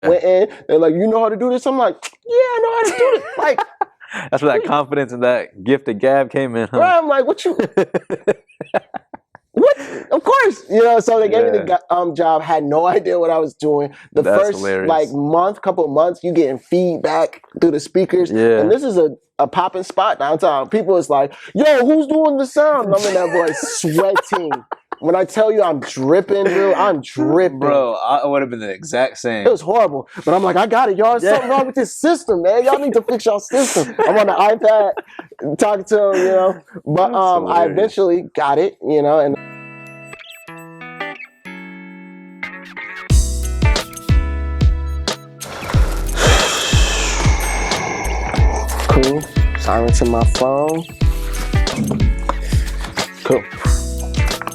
went in. They're like, you know how to do this? I'm like, yeah, I know how to do this. Like, that's where that confidence and that gift of gab came in, huh? right, I'm like, what? Of course, So they gave me the job. Had no idea what I was doing. The That's first hilarious. couple of months, you getting feedback through the speakers. Yeah. And this is a popping spot downtown. People is like, yo, who's doing the sound? And I'm in that voice sweating. When I tell you I'm dripping, Drew, I'm dripping. Bro, I would have been the exact same. It was horrible. But I'm like, I got it, y'all. There's something wrong with this system, man. Y'all need to fix y'all system. I'm on the iPad talking to him, But I eventually got it, and cool. Silencing my phone. Cool.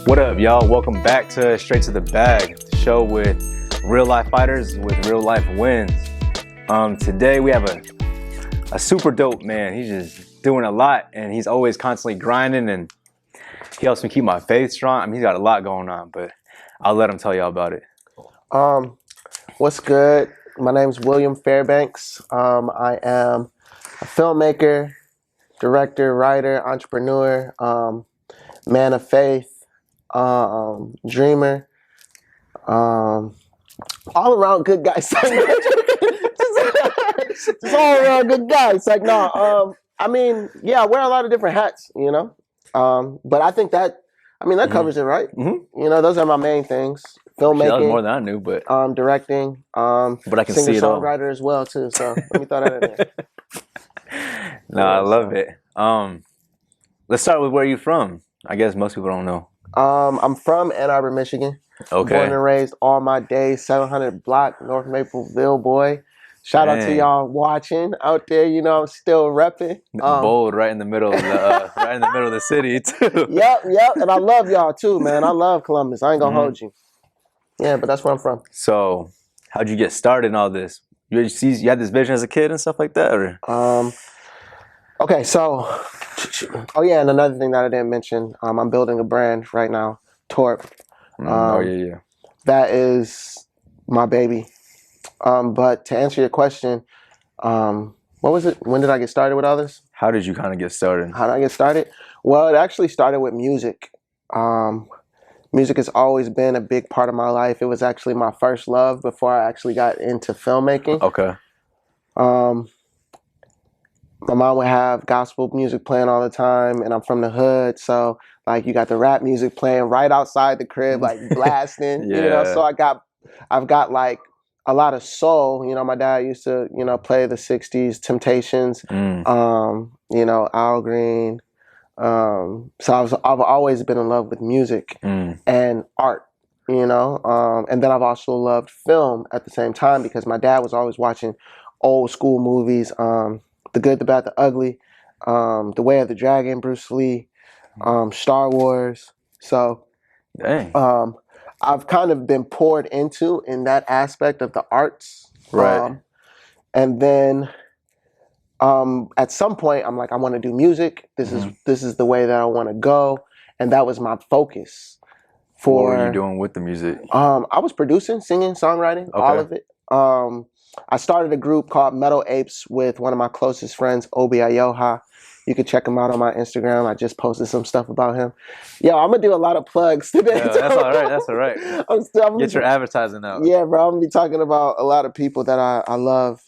What up, y'all? Welcome back to Straight to the Bag, the show with real life fighters with real life wins. Today we have a super dope man. He's just doing a lot, and he's always constantly grinding, and he helps me keep my faith strong. I mean, he's got a lot going on, but I'll let him tell y'all about it. What's good? My name's William Fairbanks. I am a filmmaker, director, writer, entrepreneur, man of faith, dreamer, all around good guy. Just all around good guy. It's like, no, I mean, yeah, I wear a lot of different hats, but I think that covers it, right? Mm-hmm. Those are my main things. Filmmaking. That was more than I knew, but directing, but I can see it all. Singer-songwriter as well too. So let me throw that in there. No, I love it. Let's start with where you're from. I guess most people don't know. I'm from Ann Arbor, Michigan. Okay. Born and raised all my days, 700 block, North Mapleville boy. Shout out to y'all watching out there. I'm still repping. Bold, right in the middle of the city too. Yep. And I love y'all too, man. I love Columbus. I ain't gonna hold you. Yeah, but that's where I'm from. So, how'd you get started in all this? You had this vision as a kid and stuff like that, or? Okay, so, and another thing that I didn't mention, I'm building a brand right now, Torp. Yeah. That is my baby. But to answer your question, what was it? When did I get started with all this? How did you kind of get started? How did I get started? Well, it actually started with music. Music has always been a big part of my life. It was actually my first love before I actually got into filmmaking. Okay. My mom would have gospel music playing all the time, and I'm from the hood, so like you got the rap music playing right outside the crib, like blasting. So I've got like a lot of soul. My dad used to play the '60s Temptations, Al Green. So I've always been in love with music and art, and then I've also loved film at the same time because my dad was always watching old school movies, The Good, the Bad, the Ugly, The Way of the Dragon, Bruce Lee, Star Wars. So I've kind of been poured into in that aspect of the arts. Right. And then at some point, I'm like, I want to do music. This is the way that I want to go, and that was my focus. What were you doing with the music? I was producing, singing, songwriting, all of it. I started a group called Metal Apes with one of my closest friends, Obi Ayoha. You can check him out on my Instagram. I just posted some stuff about him. Yo, I'm gonna do a lot of plugs today. Yeah, that's all right. Get your advertising out. Yeah, bro. I'm gonna be talking about a lot of people that I love.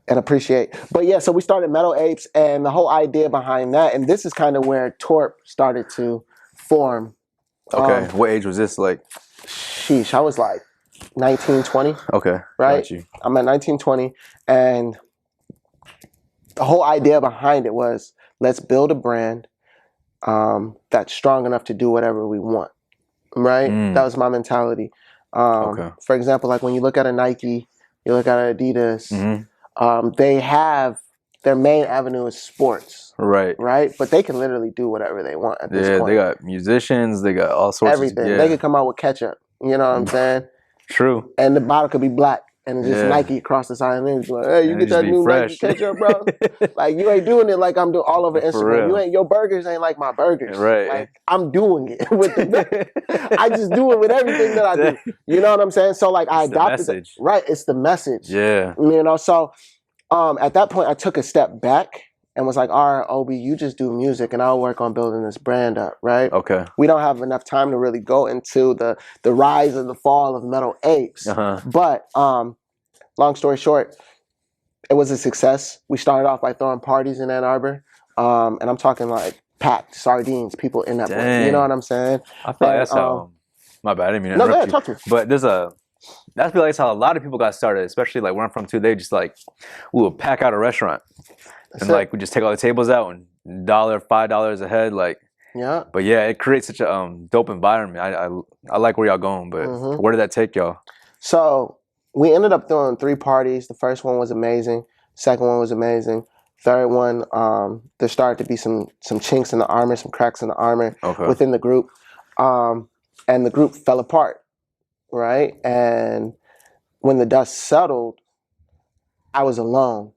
And appreciate. But yeah, so we started Metal Apes, and the whole idea behind that, and this is kind of where Torp started to form. Okay, what age was this like? Sheesh, I was like 19, 20. Okay, right? Got you. I'm at 19, 20, and the whole idea behind it was, let's build a brand that's strong enough to do whatever we want, right? That was my mentality. For example, like when you look at a Nike, you look at an Adidas, they have their main avenue is sports, right? But they can literally do whatever they want at this point. Yeah, they got musicians, they got all sorts everything. They could come out with ketchup. You know what I'm saying? True. And the bottle could be black. and just Nike across the side, and then like, hey, you get that new fresh. Nike ketchup, bro? Like, you ain't doing it like I'm doing all over Instagram. real. Your burgers ain't like my burgers. Right. Like, I'm doing it with I just do it with everything that I do. You know what I'm saying? So like, I adopted it. Right. It's the message. Yeah. You know, so at that point I took a step back and was like, all right, Obi, you just do music and I'll work on building this brand up, right? Okay. We don't have enough time to really go into the rise and the fall of Metal Apes. But long story short, it was a success. We started off by throwing parties in Ann Arbor. And I'm talking like packed sardines, people in that place. You know what I'm saying? I feel like that's how, my bad, I didn't mean to interrupt you. Talk to me. But that's feel like how a lot of people got started, especially like where I'm from too. They just like, we would pack out a restaurant. And like we just take all the tables out and $1, $5 a head, like. Yeah. But yeah, it creates such a dope environment. I like where y'all going, but where did that take y'all? So we ended up throwing 3 parties. The first one was amazing. Second one was amazing. Third one, there started to be some chinks in the armor, some cracks in the armor within the group, and the group fell apart, right? And when the dust settled, I was alone.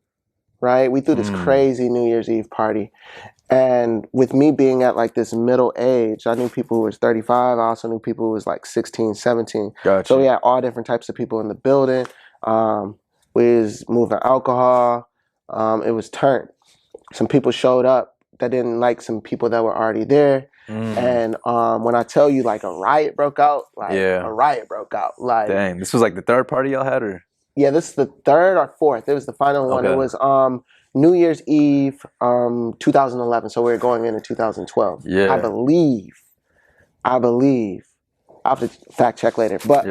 Right? We threw this crazy New Year's Eve party. And with me being at like this middle age, I knew people who was 35. I also knew people who was like 16, 17. Gotcha. So we had all different types of people in the building. We was moving alcohol. It was turned. Some people showed up that didn't like some people that were already there. And when I tell you like a riot broke out, like a riot broke out. Like, dang, this was like the third party y'all had, or? Yeah, this is the third or fourth. It was the final one. It was New Year's Eve, 2011. So we were going into 2012. Yeah. I believe. I'll have to fact check later. But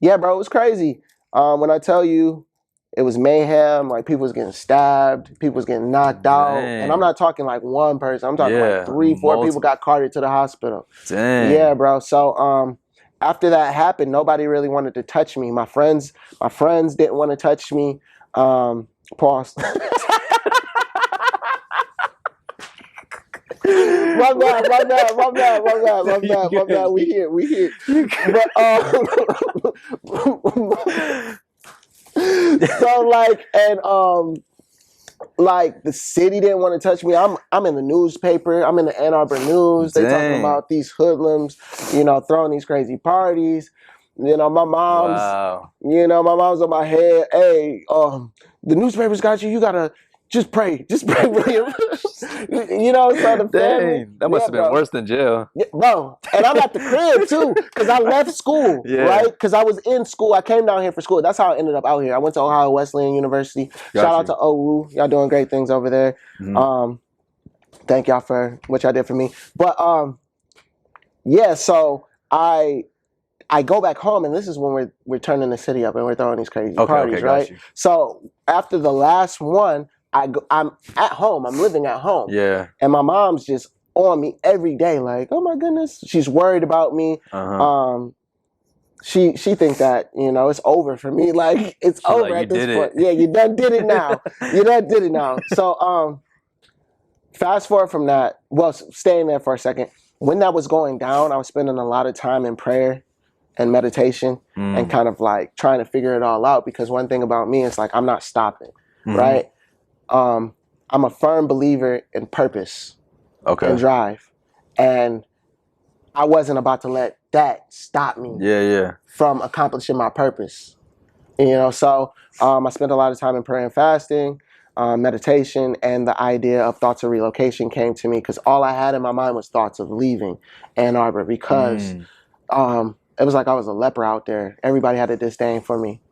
yeah, bro, it was crazy. When I tell you it was mayhem, like people was getting stabbed, people was getting knocked out. And I'm not talking like one person. I'm talking like 3, 4 people got carted to the hospital. Dang. Yeah, bro. So after that happened, nobody really wanted to touch me. My friends didn't want to touch me. Pause. My bad. We here. But so like, and like the city didn't want to touch me. I'm in the newspaper. I'm in the Ann Arbor News. They talking about these hoodlums, you know, throwing these crazy parties. You know, my mom's on my head. Hey, the newspapers got you. You gotta just pray, William. You know, so the family. That must have been worse than jail. Yeah, bro, and I'm at the crib too, because I left school, right? Because I was in school. I came down here for school. That's how I ended up out here. I went to Ohio Wesleyan University. Shout out to OU. Y'all doing great things over there. Thank y'all for what y'all did for me. But yeah, so I go back home, and this is when we're turning the city up and we're throwing these crazy parties, right? So after the last one, I'm at home. I'm living at home. Yeah. And my mom's just on me every day, like, oh my goodness. She's worried about me. She thinks that, you know, it's over for me. Like, it's over like, at this point. Yeah, you done did it now. So fast forward from that, well, staying there for a second. When that was going down, I was spending a lot of time in prayer and meditation and kind of like trying to figure it all out, because one thing about me is like, I'm not stopping, right? I'm a firm believer in purpose and drive. And I wasn't about to let that stop me from accomplishing my purpose. You know, so I spent a lot of time in prayer and fasting, meditation, and the idea of thoughts of relocation came to me because all I had in my mind was thoughts of leaving Ann Arbor, because it was like I was a leper out there. Everybody had a disdain for me.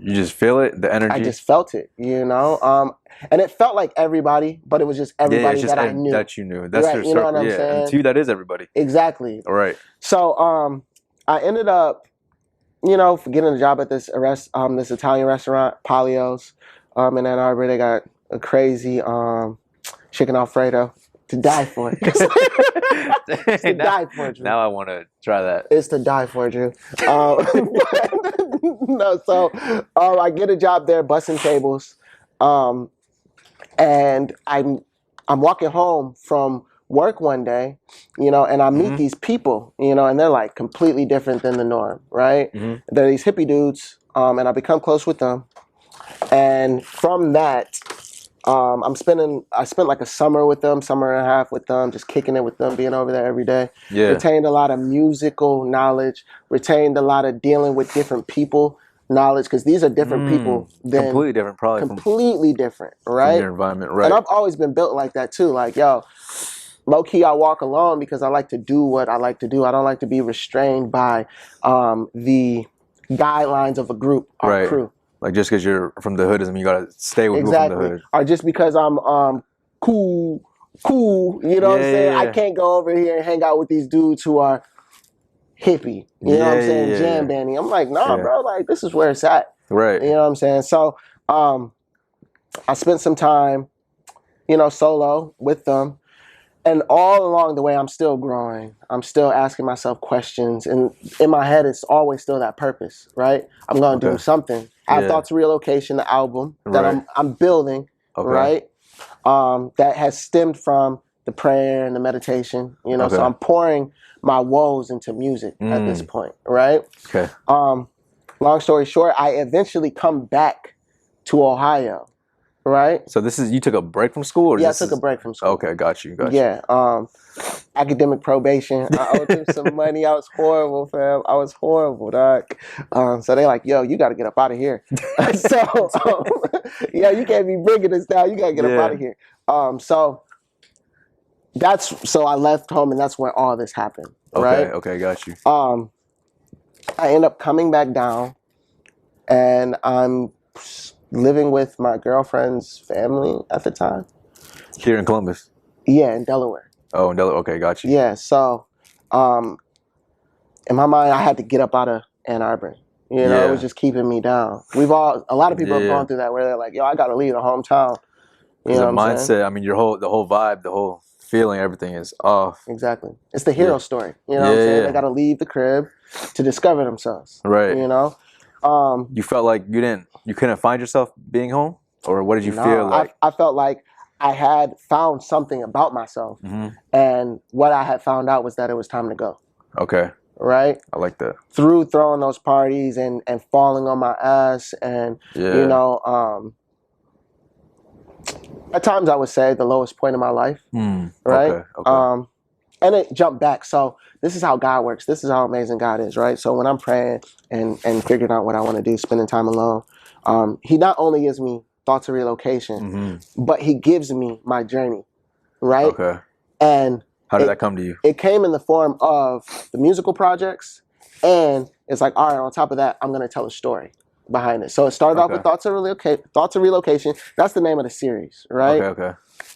You just feel it, the energy? I just felt it, you know? And it felt like everybody, but it was just everybody that I knew. That you knew. That's your circle. You know what I'm saying? And to you, that is everybody. Exactly. All right. So I ended up, you know, getting a job at this Italian restaurant, Polio's, in Ann Arbor. They got a crazy chicken Alfredo. To die for it. It's to die for, Drew. Now I want to try that. It's to die for, Drew. No, so I get a job there, bussing tables, and I'm walking home from work one day, you know, and I meet these people, you know, and they're like completely different than the norm, right? They're these hippie dudes, and I become close with them. And from that, I spent like a summer with them, summer and a half with them, just kicking it with them, being over there every day. Yeah. Retained a lot of musical knowledge, retained a lot of dealing with different people knowledge, because these are different people than completely different, probably completely different, right? From your environment, right? And I've always been built like that too. Like, yo, low key, I walk alone because I like to do what I like to do. I don't like to be restrained by the guidelines of a group or crew. Like just because you're from the hood doesn't mean you gotta stay with people from the hood. Or just because I'm cool, you know what I'm saying? I can't go over here and hang out with these dudes who are hippie, you know what I'm saying? Jam banding. I'm like, nah, bro, like this is where it's at. Right. You know what I'm saying? So I spent some time, you know, solo with them. And all along the way, I'm still growing. I'm still asking myself questions. And in my head, it's always still that purpose, right? I'm going to do something. I have Thoughts of Relocation, the album that I'm building, right? That has stemmed from the prayer and the meditation, you know? So I'm pouring my woes into music at this point, right? Okay. Long story short, I eventually come back to Ohio. Right. So this is, you took a break from school? Or I took a break from school. Okay, got you. Yeah. Academic probation. I owed them some money. I was horrible, fam. I was horrible, dog. So they like, yo, you got to get up out of here. Yeah, you can't be bringing this down. You got to get up out of here. So I left home, and that's when all this happened. Right. Okay, got you. I end up coming back down, and I'm living with my girlfriend's family at the time. Here in Columbus? Yeah, in Delaware. Oh, in Delaware. Okay, got you. Yeah, so in my mind, I had to get up out of Ann Arbor. You know, it was just keeping me down. A lot of people have gone through that where they're like, yo, I got to leave the hometown. You know what I'm mindset, saying? I mean, the whole vibe, the whole feeling, everything is off. Exactly. It's the hero story. You know what I'm saying? They got to leave the crib to discover themselves. Right. You know? You felt like you couldn't find yourself being home? Or what did you feel like? I felt like I had found something about myself. And what I had found out was that it was time to go. Okay. Right? I like that. Through throwing those parties and falling on my ass and, you know, at times I would say the lowest point in my life. Right? Okay. And it jumped back. So this is how God works. This is how amazing God is, right? So when I'm praying and figuring out what I want to do, spending time alone, he not only gives me thoughts of relocation, but he gives me my journey, right? Okay. And how did that come to you? It came in the form of the musical projects, and it's like, all right, on top of that, I'm going to tell a story behind it. So it started off with Thoughts of Relocation. That's the name of the series, right? Okay.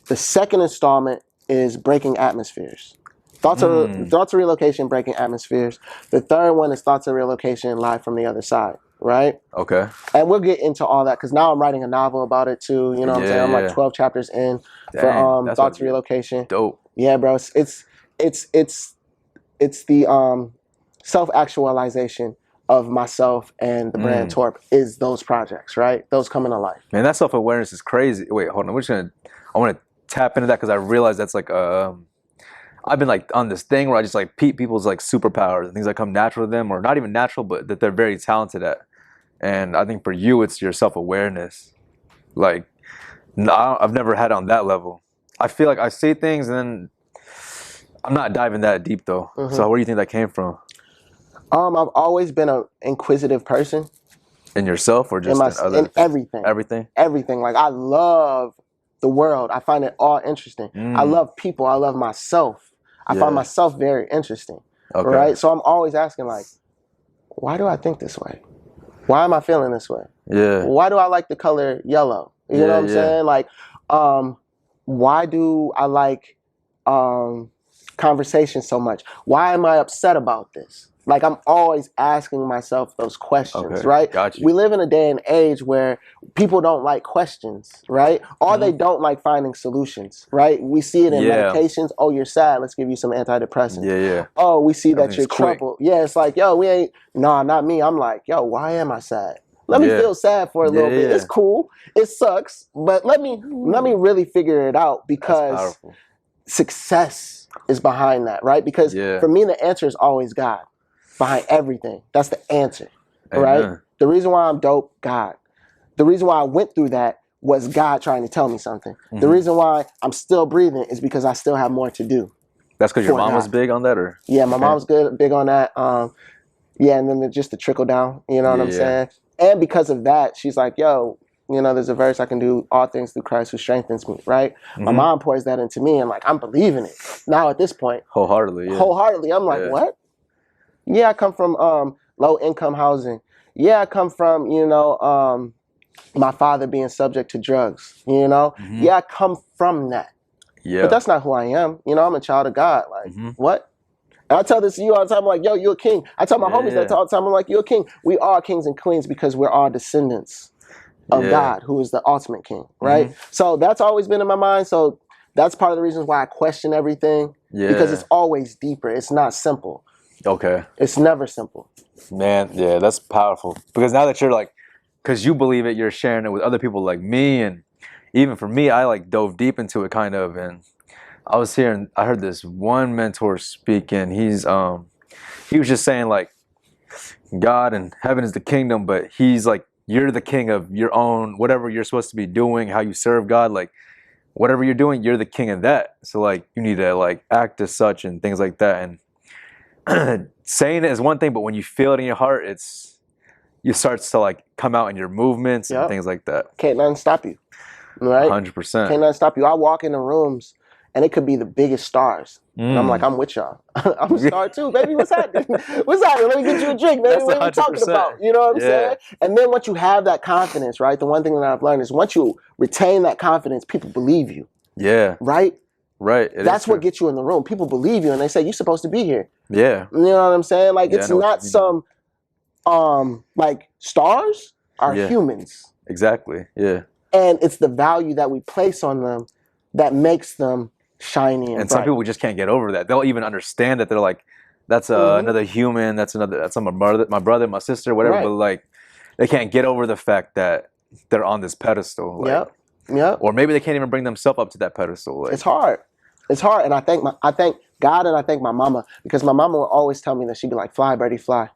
The second installment is Breaking Atmospheres. Thoughts of Relocation, Breaking Atmospheres. The third one is Thoughts of Relocation, Live from the Other Side, right? Okay. And we'll get into all that because now I'm writing a novel about it too. You know what I'm saying? I'm like 12 chapters in for Thoughts of Relocation. Dope. Yeah, bro. It's the self-actualization of myself and the brand Torp is those projects, right? Those coming to life. Man, that self-awareness is crazy. Wait, hold on. I want to tap into that because I realize that's like I've been like on this thing where I just like people's like superpowers and things that come natural to them, or not even natural, but that they're very talented at. And I think for you, it's your self-awareness. Like, I've never had it on that level. I feel like I say things and then I'm not diving that deep though. So where do you think that came from? I've always been an inquisitive person. In yourself or just in everything? Everything. Like, I love the world. I find it all interesting. I love people. I love myself. I find myself very interesting. Right? So I'm always asking, like, why do I think this way? Why am I feeling this way? Yeah. Why do I like the color yellow? You know what I'm saying? Like, why do I like conversation so much? Why am I upset about this? Like, I'm always asking myself those questions, right? Got you. We live in a day and age where people don't like questions, right? Or they don't like finding solutions, right? We see it in medications. Oh, you're sad. Let's give you some antidepressants. Yeah. Oh, we see that you're troubled. Yeah, it's like, yo, not me. I'm like, yo, why am I sad? Let me feel sad for a little bit. It's cool. It sucks. But let me really figure it out because success is behind that, right? Because for me, the answer is always God behind everything. That's the answer, right? The reason why I'm dope, God. The reason why I went through that was God trying to tell me something. The reason why I'm still breathing is because I still have more to do. That's because your mom was big on that, or? Yeah, my mom's big on that. Yeah, and then just the trickle down, you know what I'm saying? And because of that, she's like, yo, you know, there's a verse, I can do all things through Christ who strengthens me, right? My mom pours that into me, and like, I'm believing it. Now at this point. Wholeheartedly, I'm like, what? Yeah, I come from low income housing. Yeah, I come from, you know, my father being subject to drugs, you know? Yeah, I come from that. But that's not who I am. You know, I'm a child of God. Like, what? And I tell this to you all the time, I'm like, yo, you're a king. I tell my homies that all the time, I'm like, you're a king. We are kings and queens because we're all descendants of God, who is the ultimate king, right? So that's always been in my mind. So that's part of the reasons why I question everything. Because it's always deeper. It's not simple. Okay. It's never simple. Man, yeah, that's powerful. Because now that you're like, because you believe it, you're sharing it with other people like me. And even for me, I like dove deep into it kind of. And I heard this one mentor speaking. He was just saying like, God and heaven is the kingdom, but he's like, you're the king of your own, whatever you're supposed to be doing, how you serve God, like whatever you're doing, you're the king of that. So like, you need to like act as such and things like that. And saying it is one thing, but when you feel it in your heart, it starts to like come out in your movements and things like that. Can't nothing stop you, right? 100%. Can't nothing stop you. I walk in the rooms and it could be the biggest stars. And I'm like, I'm with y'all. I'm a star too, baby. What's happening? What's happening? Let me get you a drink, baby. What are we talking about? You know what I'm saying? And then once you have that confidence, right? The one thing that I've learned is once you retain that confidence, people believe you. Yeah. Right? Right. That's what gets you in the room. People believe you and they say, you're supposed to be here. Yeah. You know what I'm saying? Like, it's not some, like, stars are humans. Exactly. Yeah. And it's the value that we place on them that makes them shiny and bright. Some people just can't get over that. They'll even understand that. They're like, that's another human. That's my brother, my sister, whatever. But like, they can't get over the fact that they're on this pedestal. Like, or maybe they can't even bring themselves up to that pedestal. Like, it's hard. It's hard. And I thank God and I thank my mama, because my mama will always tell me that she'd be like, fly, birdie, fly.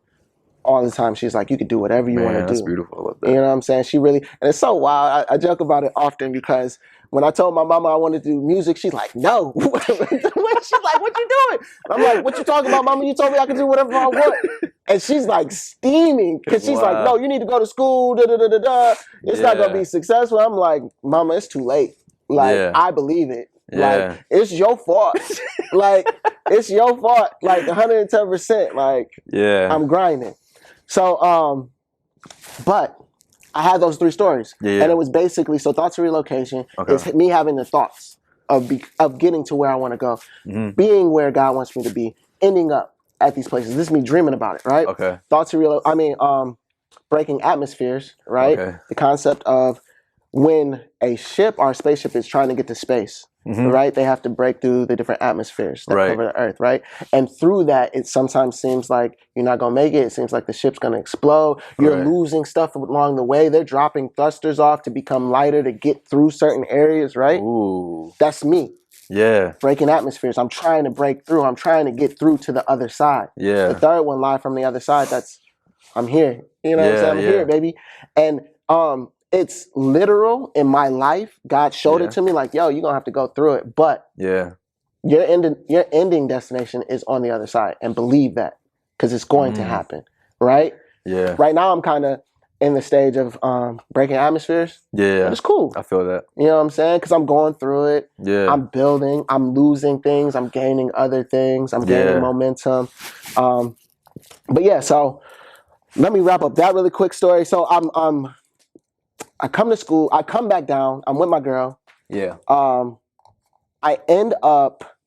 All the time. She's like, you could do whatever you want to do. That's beautiful. I love that. You know what I'm saying? She really, and it's so wild. I joke about it often because when I told my mama I wanted to do music, she's like, no. She's like, what you doing? I'm like, what you talking about, mama? You told me I could do whatever I want. And she's like steaming because she's like, no, you need to go to school. Da, da, da, da, da. It's not going to be successful. I'm like, mama, it's too late. Like, I believe it. Like, it's your fault. Like, it's your fault. Like, 110%. Like, I'm grinding. So, but I had those 3 stories, and it was basically, so thoughts of relocation is me having the thoughts of getting to where I want to go, being where God wants me to be, ending up at these places. This is me dreaming about it, right? Okay. Thoughts of breaking atmospheres, right? Okay. The concept of when a ship or a spaceship is trying to get to space, right? They have to break through the different atmospheres that cover the Earth, right? And through that, it sometimes seems like you're not going to make it. It seems like the ship's going to explode. You're losing stuff along the way. They're dropping thrusters off to become lighter to get through certain areas, right? Ooh. That's me. Yeah. Breaking atmospheres. I'm trying to break through. I'm trying to get through to the other side. Yeah. The third one, live from the other side, I'm here. You know what I'm saying? I'm here, baby. And it's literal in my life. God showed it to me like, yo, you're going to have to go through it. But your ending destination is on the other side. And believe that, because it's going to happen. Right? Yeah. Right now, I'm kind of in the stage of breaking atmospheres. Yeah. But it's cool. I feel that. You know what I'm saying? Because I'm going through it. Yeah. I'm building. I'm losing things. I'm gaining other things. I'm gaining momentum. But yeah, so let me wrap up that really quick story. So I come to school. I come back down. I'm with my girl. Yeah. I end up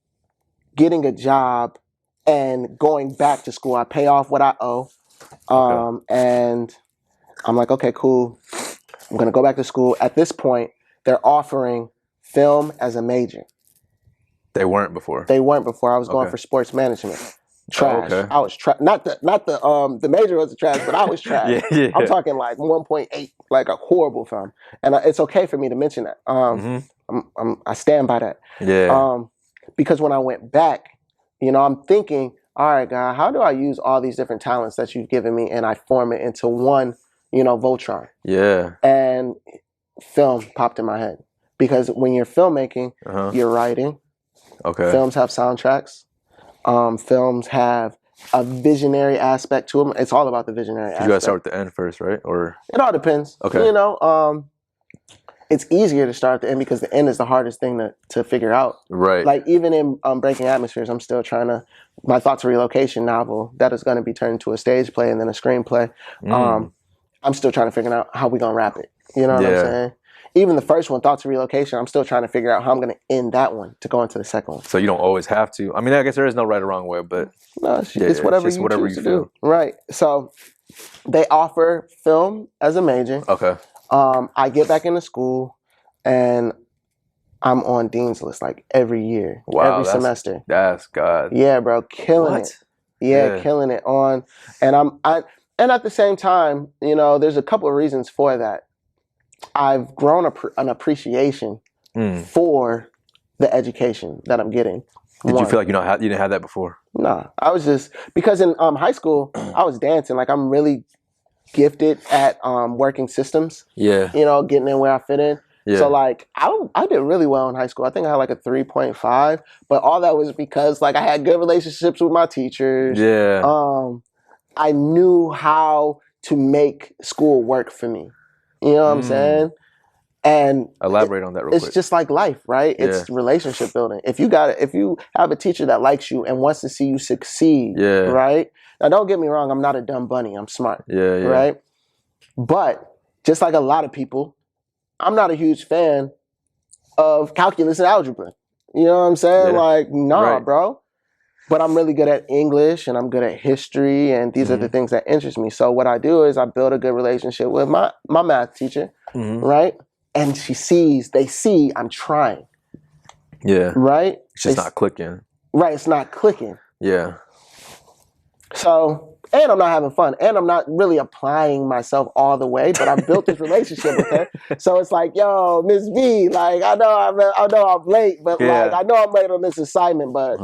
getting a job and going back to school. I pay off what I owe. And I'm like, okay, cool. I'm going to go back to school. At this point, they're offering film as a major. They weren't before. I was going for sports management. Trash. I was trash. Not the major was trash, but I was trash. I'm talking like 1.8, like a horrible film. And it's okay for me to mention that. I stand by that. Yeah. because when I went back, you know, I'm thinking, all right, God, how do I use all these different talents that you've given me and I form it into one, you know, Voltron? Yeah. And film popped in my head. Because when you're filmmaking, you're writing. Okay. Films have soundtracks. Films have a visionary aspect to them. It's all about the visionary aspect. You gotta start with the end first, right? Or it all depends. Okay. You know, it's easier to start at the end because the end is the hardest thing to figure out. Right. Like even in Breaking Atmospheres, I'm still trying to. My Thoughts Relocation novel that is going to be turned into a stage play and then a screenplay. I'm still trying to figure out how we're gonna wrap it. You know what I'm saying? Even the first one, Thoughts of Relocation, I'm still trying to figure out how I'm going to end that one to go into the second one. So you don't always have to. I mean, I guess there is no right or wrong way, but no, it's whatever you choose to do. Right. So they offer film as a major. Okay. I get back into school and I'm on Dean's List like every year, every semester. That's God. Yeah, bro, killing it. Yeah, killing it on, and and at the same time, you know, there's a couple of reasons for that. I've grown an appreciation for the education that I'm getting. Did you feel like you didn't have that before? Nah, I was just because in high school I was dancing. Like I'm really gifted at working systems. Yeah, you know, getting in where I fit in. Yeah. So like I did really well in high school. I think I had like a 3.5, but all that was because like I had good relationships with my teachers. Yeah. I knew how to make school work for me. You know what I'm saying? And elaborate on that real quick. It's just like life, right? It's relationship building. If you have a teacher that likes you and wants to see you succeed, right? Now don't get me wrong, I'm not a dumb bunny. I'm smart. Right? But just like a lot of people, I'm not a huge fan of calculus and algebra. You know what I'm saying? Like, nah, bro. But I'm really good at English and I'm good at history, and these are the things that interest me. So what I do is I build a good relationship with my math teacher, right? And they see I'm trying. Yeah. Right? It's just not clicking. Right, it's not clicking. Yeah. So, and I'm not having fun, and I'm not really applying myself all the way, but I built this relationship with her. So it's like, yo, Miss B, like I know I'm late, but like I know I'm late on this assignment, but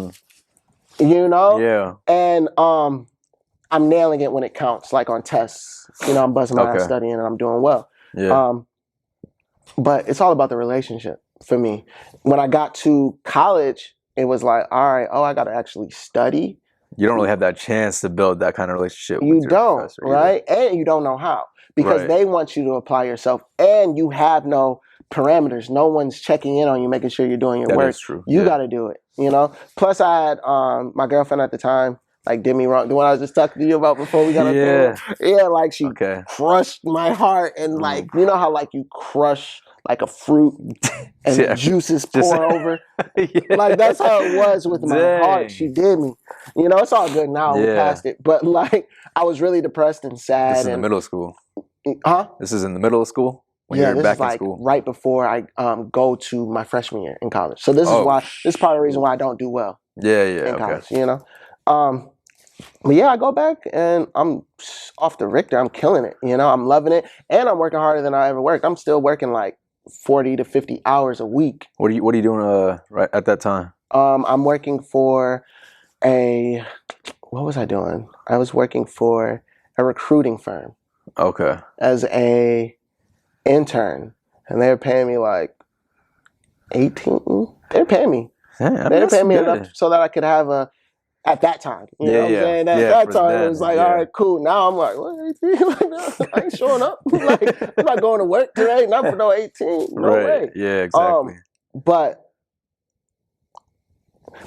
you know? Yeah. And I'm nailing it when it counts, like on tests. You know, I'm buzzing my ass studying and I'm doing well. Yeah. But it's all about the relationship for me. When I got to college, it was like, all right, I got to actually study. You don't really have that chance to build that kind of relationship with your professor, right? And you don't know how. Because they want you to apply yourself and you have no parameters. No one's checking in on you, making sure you're doing your work. That is true. You got to do it, you know? Plus I had my girlfriend at the time, like did me wrong. The one I was just talking to you about before we got up there. Yeah, like she crushed my heart and like, you know how like you crush like a fruit and the juices pour over? Like that's how it was with my heart. She did me. You know, it's all good now. We passed it. But like I was really depressed and sad. This is in the middle of school. Huh? This is in the middle of school? When yeah, you're this back is like in school? Right before I go to my freshman year in college. So this is part of the reason why I don't do well. In college, you know. But yeah, I go back and I'm off the Richter. I'm killing it. You know, I'm loving it, and I'm working harder than I ever worked. I'm still working like 40 to 50 hours a week. What are you doing right at that time? I'm working for what was I doing? I was working for a recruiting firm. Okay. As a intern, and they were paying me like 18. They were paying me. Yeah, they were paying me enough so that I could have at that time. You know what I'm saying? At that time, it was like, all right, cool. Now I'm like, what, 18? Like, I ain't showing up. Like, I'm not going to work today. Not for no 18. No way. Yeah, exactly. But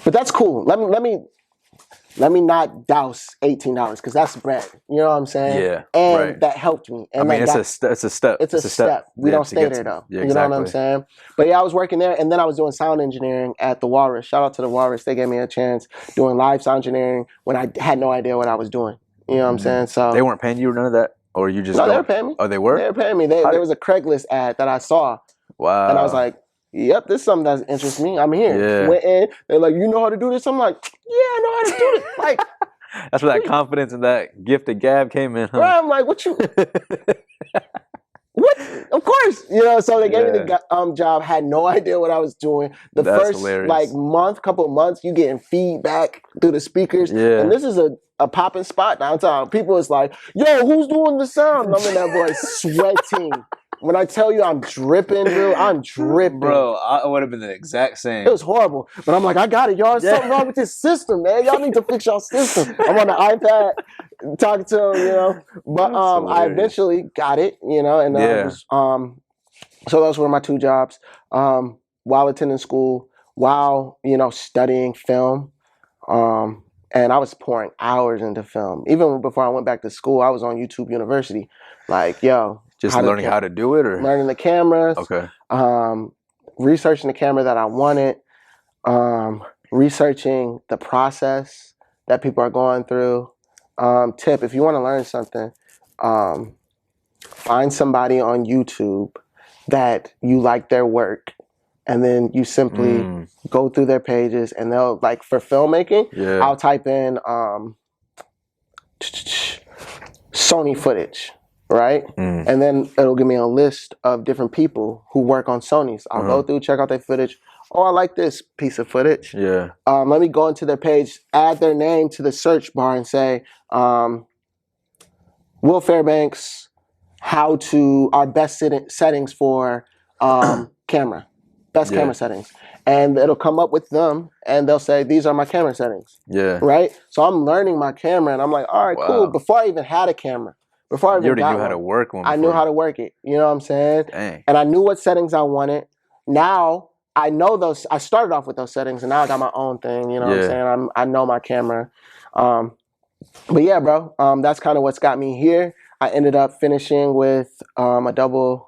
that's cool. Let me not douse $18 because that's bread. You know what I'm saying? Yeah. And that helped me. And I mean, it's a step. It's a step. We don't stay there though. Yeah, you know what I'm saying? But yeah, I was working there, and then I was doing sound engineering at the Walrus. Shout out to the Walrus. They gave me a chance doing live sound engineering when I had no idea what I was doing. You know what I'm saying? So they weren't paying you or none of that, or you just they were paying me. Oh, they were. They were paying me. There was a Craigslist ad that I saw. Wow. And I was like, yep, this is something that interests me. I'm here. Yeah. Went in. They're like, you know how to do this? I'm like, yeah, I know how to do this. Like. That's where that confidence and that gift of gab came in. Huh? Right, I'm like, what? Of course, course. You know, so they gave me the job, had no idea what I was doing. The first hilarious. like couple of months, you getting feedback through the speakers. Yeah. And this is a popping spot downtown. People is like, yo, who's doing the sound? And I'm in that voice sweating. When I tell you I'm dripping, Drew, I'm dripping. Bro, I would have been the exact same. It was horrible. But I'm like, I got it, y'all. There's something wrong with this system, man. Y'all need to fix y'all system. I'm on the iPad talking to them, you know. But I eventually got it, you know, and so those were my 2 jobs. While attending school, while, you know, studying film. And I was pouring hours into film. Even before I went back to school, I was on YouTube University. Like, yo. Just learning how to do it, or learning the cameras. Okay. Researching the camera that I wanted. Researching the process that people are going through. Tip: if you want to learn something, find somebody on YouTube that you like their work, and then you simply go through their pages, and they'll like for filmmaking. Yeah. I'll type in Sony footage. Right? And then it'll give me a list of different people who work on Sonys. I'll go through, check out their footage. Oh, I like this piece of footage. Yeah. Let me go into their page, add their name to the search bar and say, Will Fairbanks, our best settings for camera. Best camera settings. And it'll come up with them and they'll say, these are my camera settings. Yeah. Right? So I'm learning my camera and I'm like, all right, cool. Before I even had a camera. Before I even knew how to work one. I knew how to work it. You know what I'm saying? Dang. And I knew what settings I wanted. Now I know those. I started off with those settings, and now I got my own thing. You know what I'm saying? I know my camera. But yeah, bro. That's kind of what's got me here. I ended up finishing with a double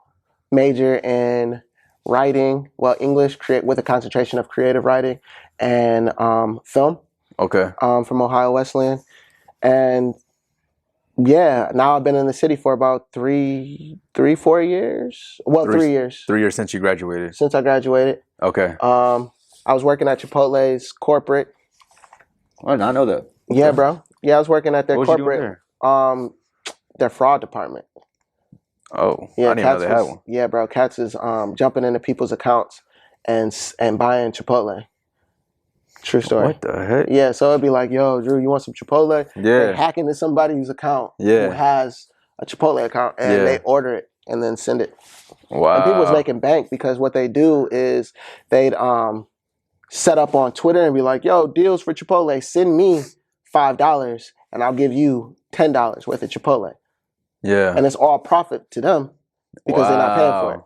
major in writing. Well, English with a concentration of creative writing and film. Okay. From Ohio Wesleyan, and. Yeah, now I've been in the city for about 4 years. Well, 3 years. 3 years since you graduated. Since I graduated. Okay. I was working at Chipotle's corporate. I did not know that. Yeah, bro. Yeah, I was working at their corporate. Their fraud department. Oh, yeah, I didn't know they had one. Yeah, bro. Cats is jumping into people's accounts and buying Chipotle. True story. What the heck? Yeah, so it'd be like, yo, Drew, you want some Chipotle? Yeah. They hack into somebody's account who has a Chipotle account, and they order it and then send it. Wow. And people was making bank because what they do is they'd set up on Twitter and be like, yo, deals for Chipotle, send me $5 and I'll give you $10 worth of Chipotle. Yeah. And it's all profit to them because they're not paying for it.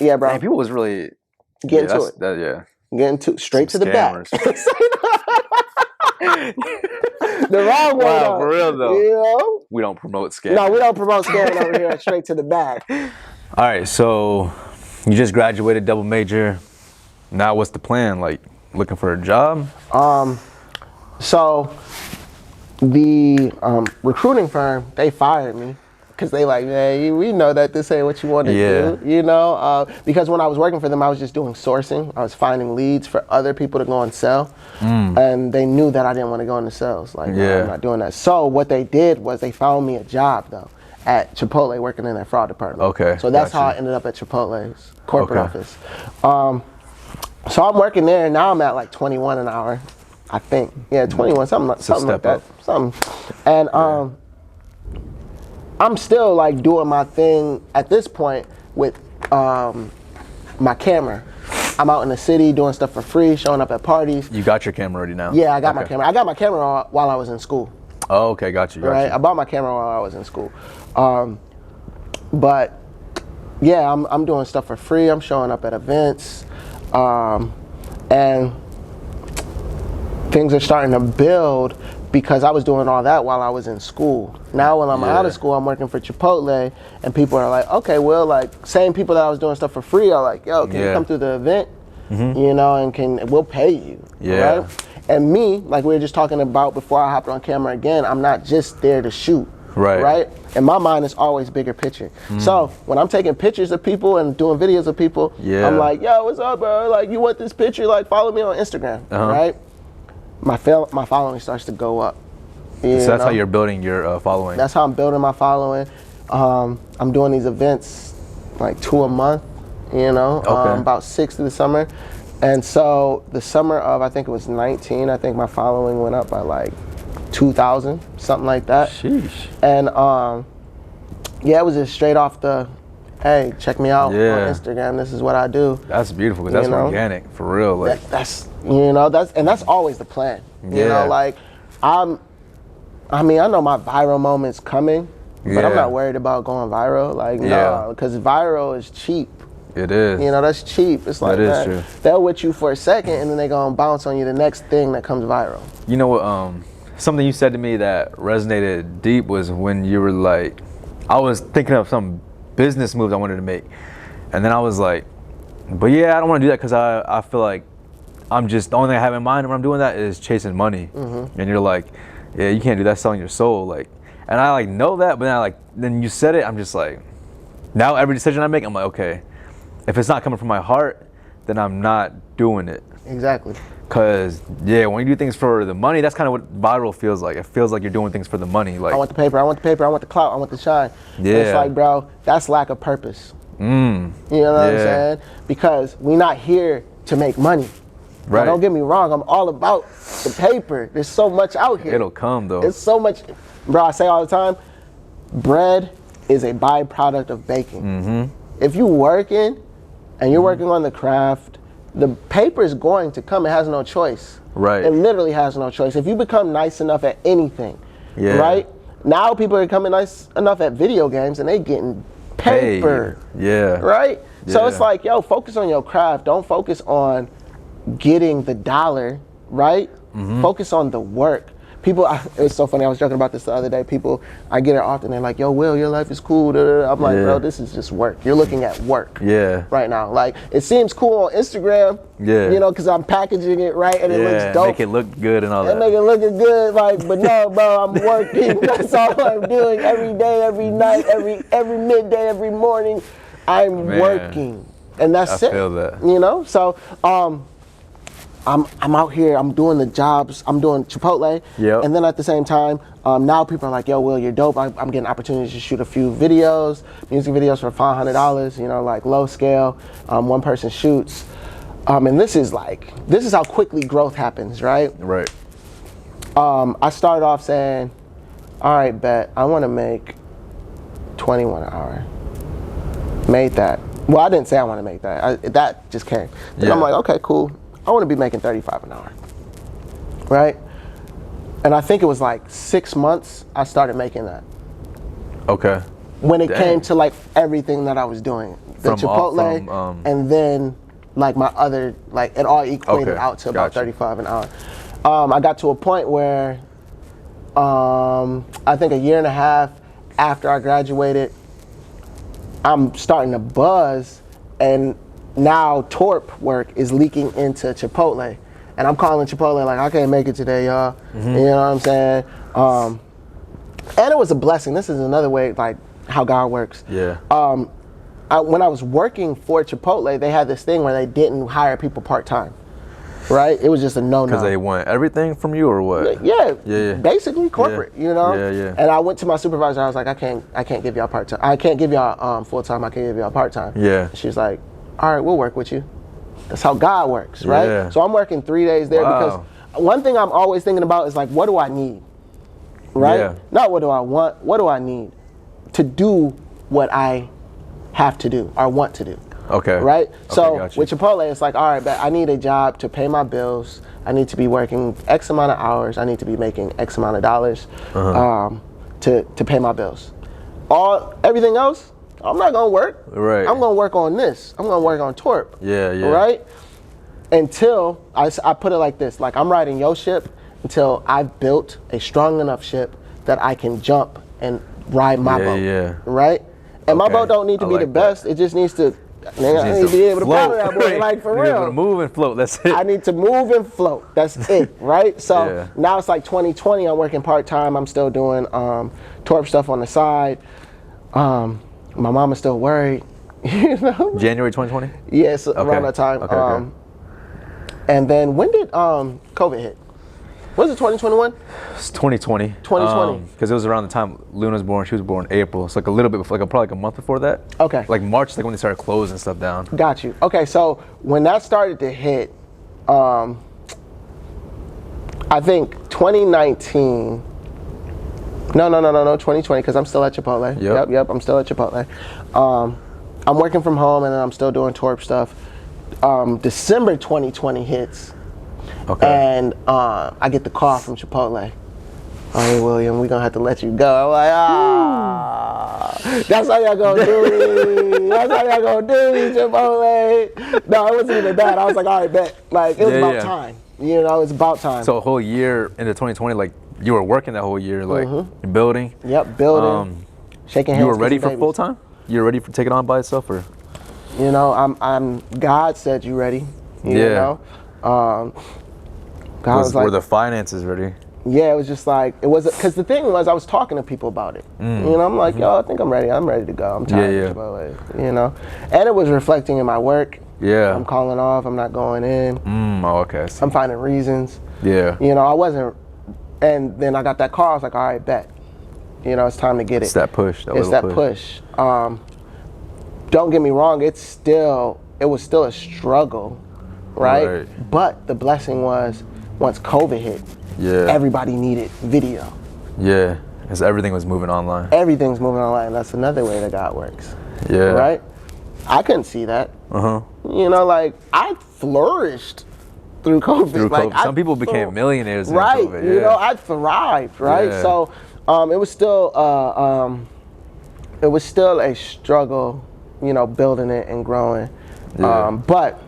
Yeah, bro. Man, people was really getting to it. Getting straight to the back. The wrong way. Wow, for real though. You know? We don't promote scamming. No, we don't promote scamming over here. Straight to the back. All right, so you just graduated, double major. Now what's the plan? Like looking for a job? So the recruiting firm, they fired me. Because they like, man, we know that this ain't what you want to do, you know? Because when I was working for them, I was just doing sourcing. I was finding leads for other people to go and sell. And they knew that I didn't want to go into sales. Like, no, I'm not doing that. So what they did was they found me a job, though, at Chipotle, working in their fraud department. Okay. So that's how I ended up at Chipotle's corporate office. So I'm working there, and now I'm at like 21 an hour, I think. Yeah, 21, something like that. And I'm still like doing my thing at this point with my camera. I'm out in the city doing stuff for free, showing up at parties. You got your camera ready now? Yeah, I got my camera. I got my camera while I was in school. Oh, okay, got you. Right, I bought my camera while I was in school. But yeah, I'm doing stuff for free. I'm showing up at events, and things are starting to build. Because I was doing all that while I was in school. Now when I'm out of school, I'm working for Chipotle, and people are like, okay, well, like, same people that I was doing stuff for free are like, yo, can you come through the event? You know, and we'll pay you. Right? And me, like we were just talking about before I hopped on camera again, I'm not just there to shoot. Right? And my mind is always bigger picture. So when I'm taking pictures of people and doing videos of people, I'm like, yo, what's up, bro? Like, you want this picture? Like, follow me on Instagram, right? My following starts to go up. So that's how you're building your following? That's how I'm building my following. I'm doing these events like 2 a month, you know, about 6 through the summer. And so the summer of, I think it was 19, I think my following went up by like 2,000, something like that. Sheesh. And yeah, it was just straight off the, hey, check me out on Instagram. This is what I do. That's beautiful, because that's organic, for real. Like that's that's always the plan. You know, like I know my viral moment's coming, but I'm not worried about going viral. Like no, because viral is cheap. It is. You know, that's cheap. It's like that is true. They'll with you for a second, and then they gonna bounce on you the next thing that comes viral. You know what? Something you said to me that resonated deep was when you were like, I was thinking of some business moves I wanted to make, and then I was like, but yeah, I don't want to do that because I feel like I'm just, the only thing I have in mind when I'm doing that is chasing money. And you're like, yeah, you can't do that, selling your soul. Like, and I like know that, but then then you said it, I'm just like, now every decision I make, I'm like, okay, if it's not coming from my heart, then I'm not doing it. Exactly. Cause yeah, when you do things for the money, that's kind of what viral feels like. It feels like you're doing things for the money. Like, I want the paper, I want the paper, I want the clout, I want the shine. Yeah. And it's like, bro, that's lack of purpose. You know what I'm saying? Because we're not here to make money. Right. Now, don't get me wrong, I'm all about the paper. There's so much out here. It'll come though. It's so much, bro. I say all the time, bread is a byproduct of baking. If you're working and you're working on the craft, the paper is going to come. It has no choice. Right. It literally has no choice. If you become nice enough at anything, right? Now people are becoming nice enough at video games and they getting paper. Right? So it's like, yo, focus on your craft. Don't focus on getting the dollar, right? Focus on the work. People, it's so funny, I was joking about this the other day. People, I get it often, they're like, yo, Will, your life is cool. I'm like, bro, this is just work. You're looking at work right now. Like, it seems cool on Instagram, you know, because I'm packaging it right and it looks dope. Make it look good and all that. Make it look good, like, but no, bro, I'm working. That's all I'm doing every day, every night, every midday, every morning. I'm working. And that's it. I feel that. You know? So, I'm out here, I'm doing the jobs, I'm doing Chipotle, and then at the same time, now people are like, yo, Will, you're dope. I'm getting opportunities to shoot a few videos, music videos for $500, you know, like low scale, one person shoots. And this is how quickly growth happens, right? Right. I started off saying, all right, bet, I want to make 21 an hour. Made that. Well, I didn't say I want to make that. That just came. Then I'm like, okay, cool. I want to be making 35 an hour, right? And I think it was like 6 months I started making that. Okay. When it came to like everything that I was doing, the Chipotle, and then like my other, like it all equated out to about 35 an hour. I got to a point where I think a year and a half after I graduated, I'm starting to buzz, and now Torp work is leaking into Chipotle, and I'm calling Chipotle like, I can't make it today, y'all. You know what I'm saying? And it was a blessing. This is another way, like how God works. When I was working for Chipotle, they had this thing where they didn't hire people part-time, right? It was just a no-no. Because they want everything from you, or what? Basically corporate, you know? And I went to my supervisor, I was like, I can't give y'all part-time. I can't give y'all full-time, I can't give y'all part-time. She's like, all right, we'll work with you. That's how God works, right? So I'm working 3 days there because one thing I'm always thinking about is like, what do I need, right? Not what do I want, what do I need to do what I have to do or want to do. Right? So with Chipotle, it's like, all right, but I need a job to pay my bills. I need to be working X amount of hours. I need to be making X amount of dollars to pay my bills. Everything else, I'm not gonna work. Right. I'm gonna work on this. I'm gonna work on Torp. Right? Until I put it like this: like I'm riding your ship until I've built a strong enough ship that I can jump and ride my boat. Right? And my boat don't need to be the best. It just needs to. I need to be able to paddle that boy, like for real. Be able to move and float. That's it. I need to move and float. That's it. Right? So now it's like 2020. I'm working part time. I'm still doing Torp stuff on the side. My mom is still worried, you know? January 2020? Yes, around that time. And then when did COVID hit? Was it 2021? It's 2020. 2020. Because it was around the time Luna was born. She was born in April. It's like a little bit before, probably like a month before that. Okay. Like March, like when they started closing stuff down. Got you. Okay, so when that started to hit, I think 2019. No, 2020, because I'm still at Chipotle. Yep, I'm still at Chipotle. I'm working from home, and then I'm still doing Torp stuff. December 2020 hits. Okay. And I get the call from Chipotle. Oh, hey, William, we're going to have to let you go. I'm like, that's how y'all going to do me. That's how y'all going to do me, Chipotle. No, it wasn't even that. I was like, all right, bet. Like, it was about time. You know, it's about time. So a whole year into 2020, like, you were working that whole year, like, building? Yep, building, shaking hands. You were ready for full time? You were ready for taking it on by itself, or? You know, God said you ready. You know? God was like, were the finances ready? Yeah, it was just like, it was, because the thing was, I was talking to people about it. You know, I'm like, yo, I think I'm ready. I'm ready to go. I'm tired of Chipotle, you know? And it was reflecting in my work. Yeah. I'm calling off. I'm not going in. Oh, okay. I'm finding reasons. Yeah. You know, I wasn't, and then I got that call. I was like, all right, bet. You know, it's time to get it. It's that push. It's that push. Don't get me wrong. It was still a struggle, right? But the blessing was, once COVID hit, everybody needed video. Yeah, because everything was moving online. Everything's moving online. That's another way that God works. Yeah. Right? I couldn't see that. You know, like, I flourished through COVID. Like, some people became millionaires in right, COVID. You know, I thrived, right? Yeah. So it was still a struggle, you know, building it and growing. Yeah. But,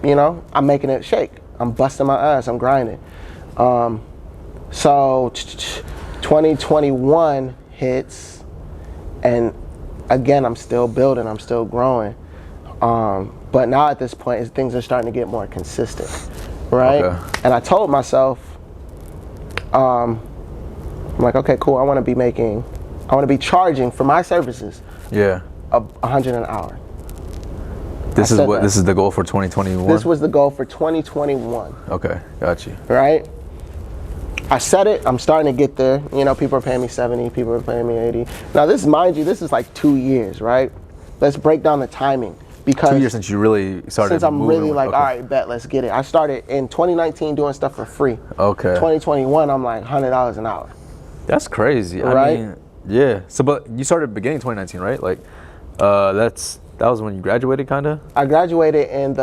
you know, I'm making it shake. I'm busting my ass. I'm grinding. So 2021 hits, and again, I'm still building. I'm still growing. But now at this point, things are starting to get more consistent, right? Okay. And I told myself, I'm like, okay, cool. I want to be charging for my services. Yeah. $100 an hour. This is the goal for 2021? This was the goal for 2021. Okay, got you. Right? I said it, I'm starting to get there. You know, people are paying me 70, people are paying me 80. Now this, mind you, this is like 2 years, right? Let's break down the timing. Because 2 years since you really started. Since I'm really like, all right, bet, let's get it. I started in 2019 doing stuff for free. Okay. 2021, I'm like $100 an hour. That's crazy. Right? I mean, yeah. So, but you started beginning 2019, right? Like, that was when you graduated, kind of? I graduated in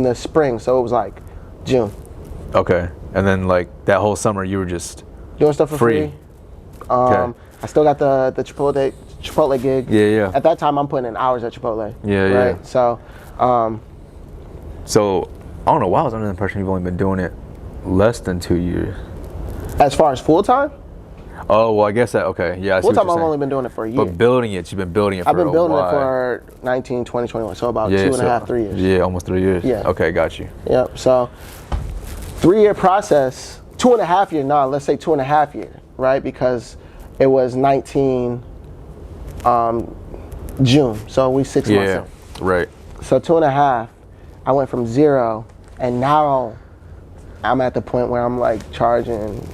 the spring, so it was like June. Okay. And then like that whole summer you were just doing stuff for free. Okay. I still got the Chipotle gig. Yeah. At that time I'm putting in hours at Chipotle. Yeah. So so I don't know why I was under the impression you've only been doing it less than 2 years. As far as full time? Oh, well, I guess that, okay. Yeah, I see full time I've only been doing it for a year. But building it, you've been building it for a while. I've been building it for 19, 20, 21, so about 2.5, 3 years. Yeah, almost 3 years. Yeah. Okay, got you. Yep, so 3-year process, 2.5 year, let's say 2.5 year, right? Because it was 19 June, so we 6 months in. Right. So 2.5, I went from 0, and now I'm at the point where I'm like charging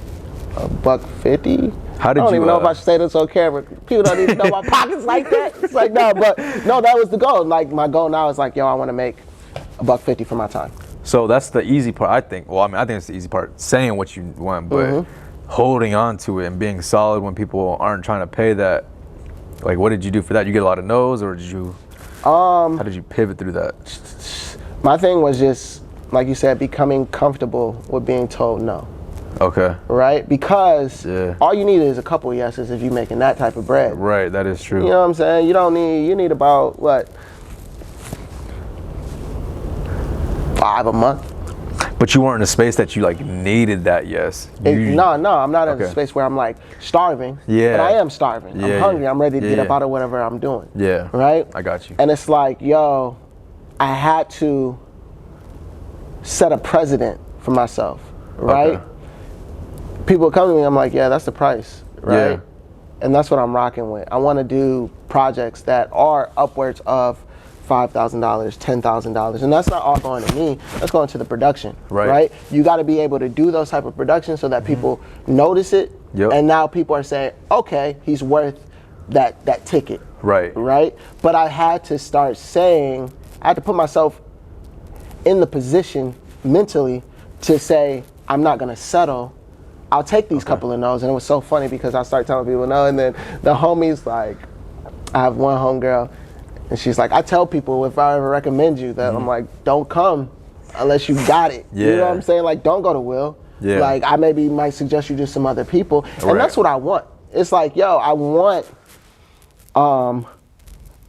$150. How did I don't even know if I should say this on camera. People don't even know my pockets like that. It's like, no, but no, that was the goal. Like, my goal now is like, yo, I want to make $150 for my time. So that's the easy part, I think. Well, I mean, I think it's the easy part, saying what you want, but holding on to it and being solid when people aren't trying to pay that. Like, what did you do for that? You get a lot of no's, or did you, how did you pivot through that? My thing was just, like you said, becoming comfortable with being told no. Okay. Right? Because all you need is a couple yeses if you're making that type of bread. Right, that is true. You know what I'm saying? You need about, what, 5 a month. But you weren't in a space that you like needed that yes. No, I'm not in a space where I'm like starving. Yeah. But I am starving. I'm hungry. I'm ready to get up out of whatever I'm doing. Yeah. Right? I got you. And it's like, yo, I had to set a precedent for myself. Right? Okay. People come to me, I'm like, yeah, that's the price, right? Yeah. And that's what I'm rocking with. I want to do projects that are upwards of $5,000, $10,000, and that's not all going to me. That's going to the production, right? Right? You got to be able to do those type of productions so that people notice it, and now people are saying, okay, he's worth that ticket, right? But I had to start saying, I had to put myself in the position mentally to say, I'm not gonna settle. I'll take these couple of no's. And it was so funny because I started telling people no, and then the homies, like, I have one homegirl, and she's like, I tell people if I ever recommend you that, I'm like, don't come unless you got it. You know what I'm saying? Like, don't go to Will. Like, I might suggest you to some other people. And that's what I want. It's like, yo, I want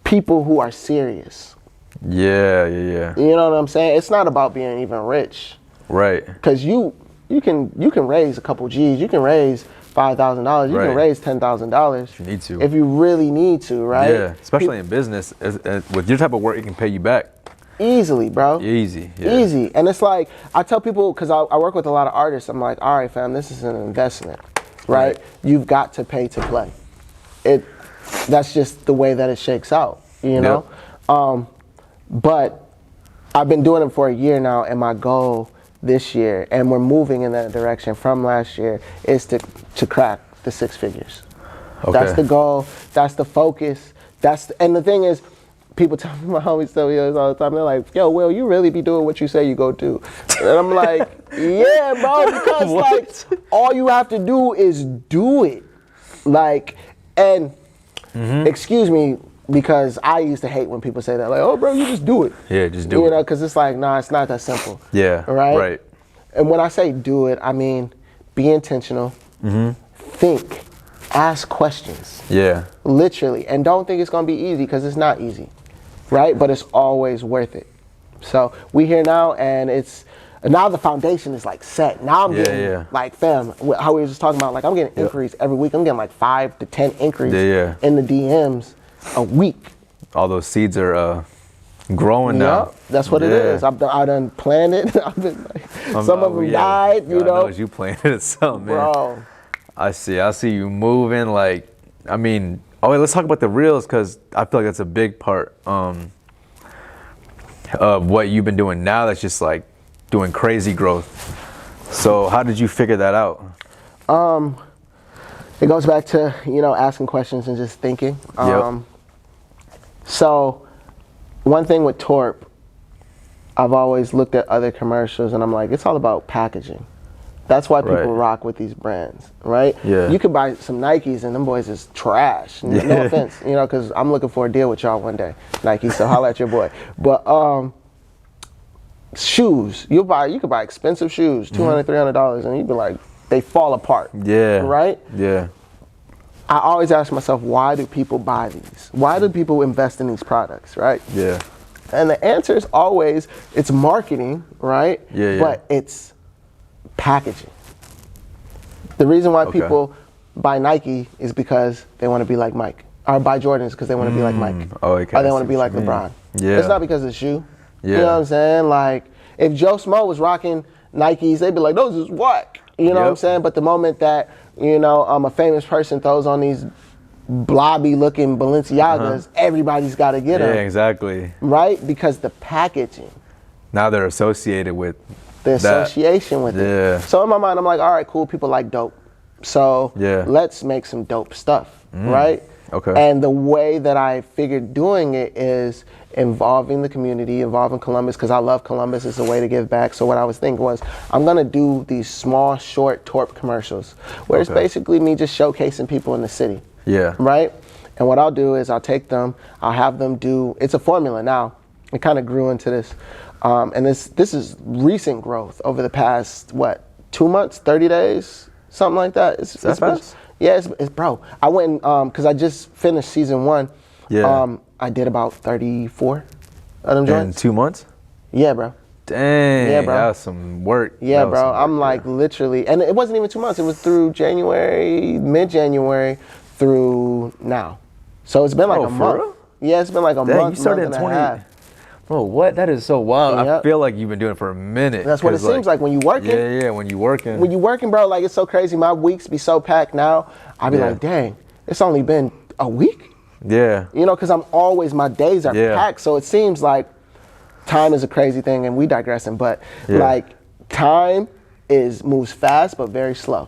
people who are serious. Yeah. You know what I'm saying? It's not about being even rich. Right. Because you can raise a couple G's. You can raise $5,000. You can raise $10,000 if you need to. If you really need to, right? Yeah. Especially in business, with your type of work, it can pay you back. Easily, bro. Easy. Easy. And it's like, I tell people, because I work with a lot of artists, I'm like, all right, fam, this is an investment, right? You've got to pay to play. That's just the way that it shakes out, you know? But I've been doing it for a year now, and my goal this year, and we're moving in that direction from last year, is to crack the 6 figures. That's the goal. That's the focus. And the thing is, people tell me, my homies tell me this all the time. They're like, yo, Will, you really be doing what you say you go do? And I'm like, yeah, bro, because like, all you have to do is do it. Like, and excuse me, because I used to hate when people say that, like, oh, bro, you just do it. Yeah, just do it. You know, because it's like, nah, it's not that simple. Yeah, right. And when I say do it, I mean, be intentional, think, ask questions. Yeah. Literally. And don't think it's going to be easy, because it's not easy, right? But it's always worth it. So we here now, and now the foundation is like set. Now I'm getting like, fam, how we were just talking about, like, I'm getting inquiries every week. I'm getting like 5 to 10 inquiries in the DMs a week. All those seeds are growing now. That's what it is. I done planted. I've been like, some of them died, you know. You planted some, man. Bro. I see you moving, like, I mean, let's talk about the reels, because I feel like that's a big part of what you've been doing now, that's just like doing crazy growth. So how did you figure that out? It goes back to, asking questions and just thinking. So one thing with Torp, I've always looked at other commercials and I'm like, it's all about packaging. That's why people rock with these brands, right? Yeah. You could buy some Nikes and them boys is trash. No offense, because I'm looking for a deal with y'all one day, Nike. So holla at your boy. But shoes, you could buy expensive shoes, $200, $300, and you'd be like, they fall apart. Yeah. Right? Yeah. I always ask myself, why do people buy these? Why do people invest in these products, right? Yeah. And the answer is always, it's marketing, right? Yeah. But it's packaging. The reason why people buy Nike is because they want to be like Mike. Or buy Jordans because they want to be like Mike. Or they want to be like LeBron. Yeah. It's not because of the shoe. Yeah. You know what I'm saying? Like, if Joe Smo was rocking Nikes, they'd be like, those is whack. You know what I'm saying? But the moment that, a famous person throws on these blobby looking Balenciagas, everybody's got to get them. Yeah, exactly. Right? Because the packaging. Now they're associated with the association with it. So in my mind, I'm like, all right, cool, people like dope. So let's make some dope stuff, right? Okay. And the way that I figured doing it is involving the community, involving Columbus, because I love Columbus. It's a way to give back. So what I was thinking was, I'm going to do these small, short Torp commercials where it's basically me just showcasing people in the city. Yeah. Right? And what I'll do is I'll take them, I'll have them do, it's a formula now. It kind of grew into this. And this is recent growth over the past, 2 months, 30 days, something like that. It's fast? Yeah, it's bro. I went, because I just finished season 1. Yeah. I did about 34 of them joints. In 2 months? Yeah, bro. Dang, yeah, bro. That was some work. Yeah, bro. I'm like literally, and it wasn't even 2 months. It was through January, mid-January through now. So it's been like a month. Real? Yeah, it's been like a month. You started in 20. Bro, what? That is so wild. Yep. I feel like you've been doing it for a minute. That's what it seems like when you working. Yeah, when you working. When you working, bro, like it's so crazy. My weeks be so packed now. I be like, dang, it's only been a week. Yeah. You know, because my days are packed. So it seems like time is a crazy thing, and we digressing, but like time moves fast but very slow.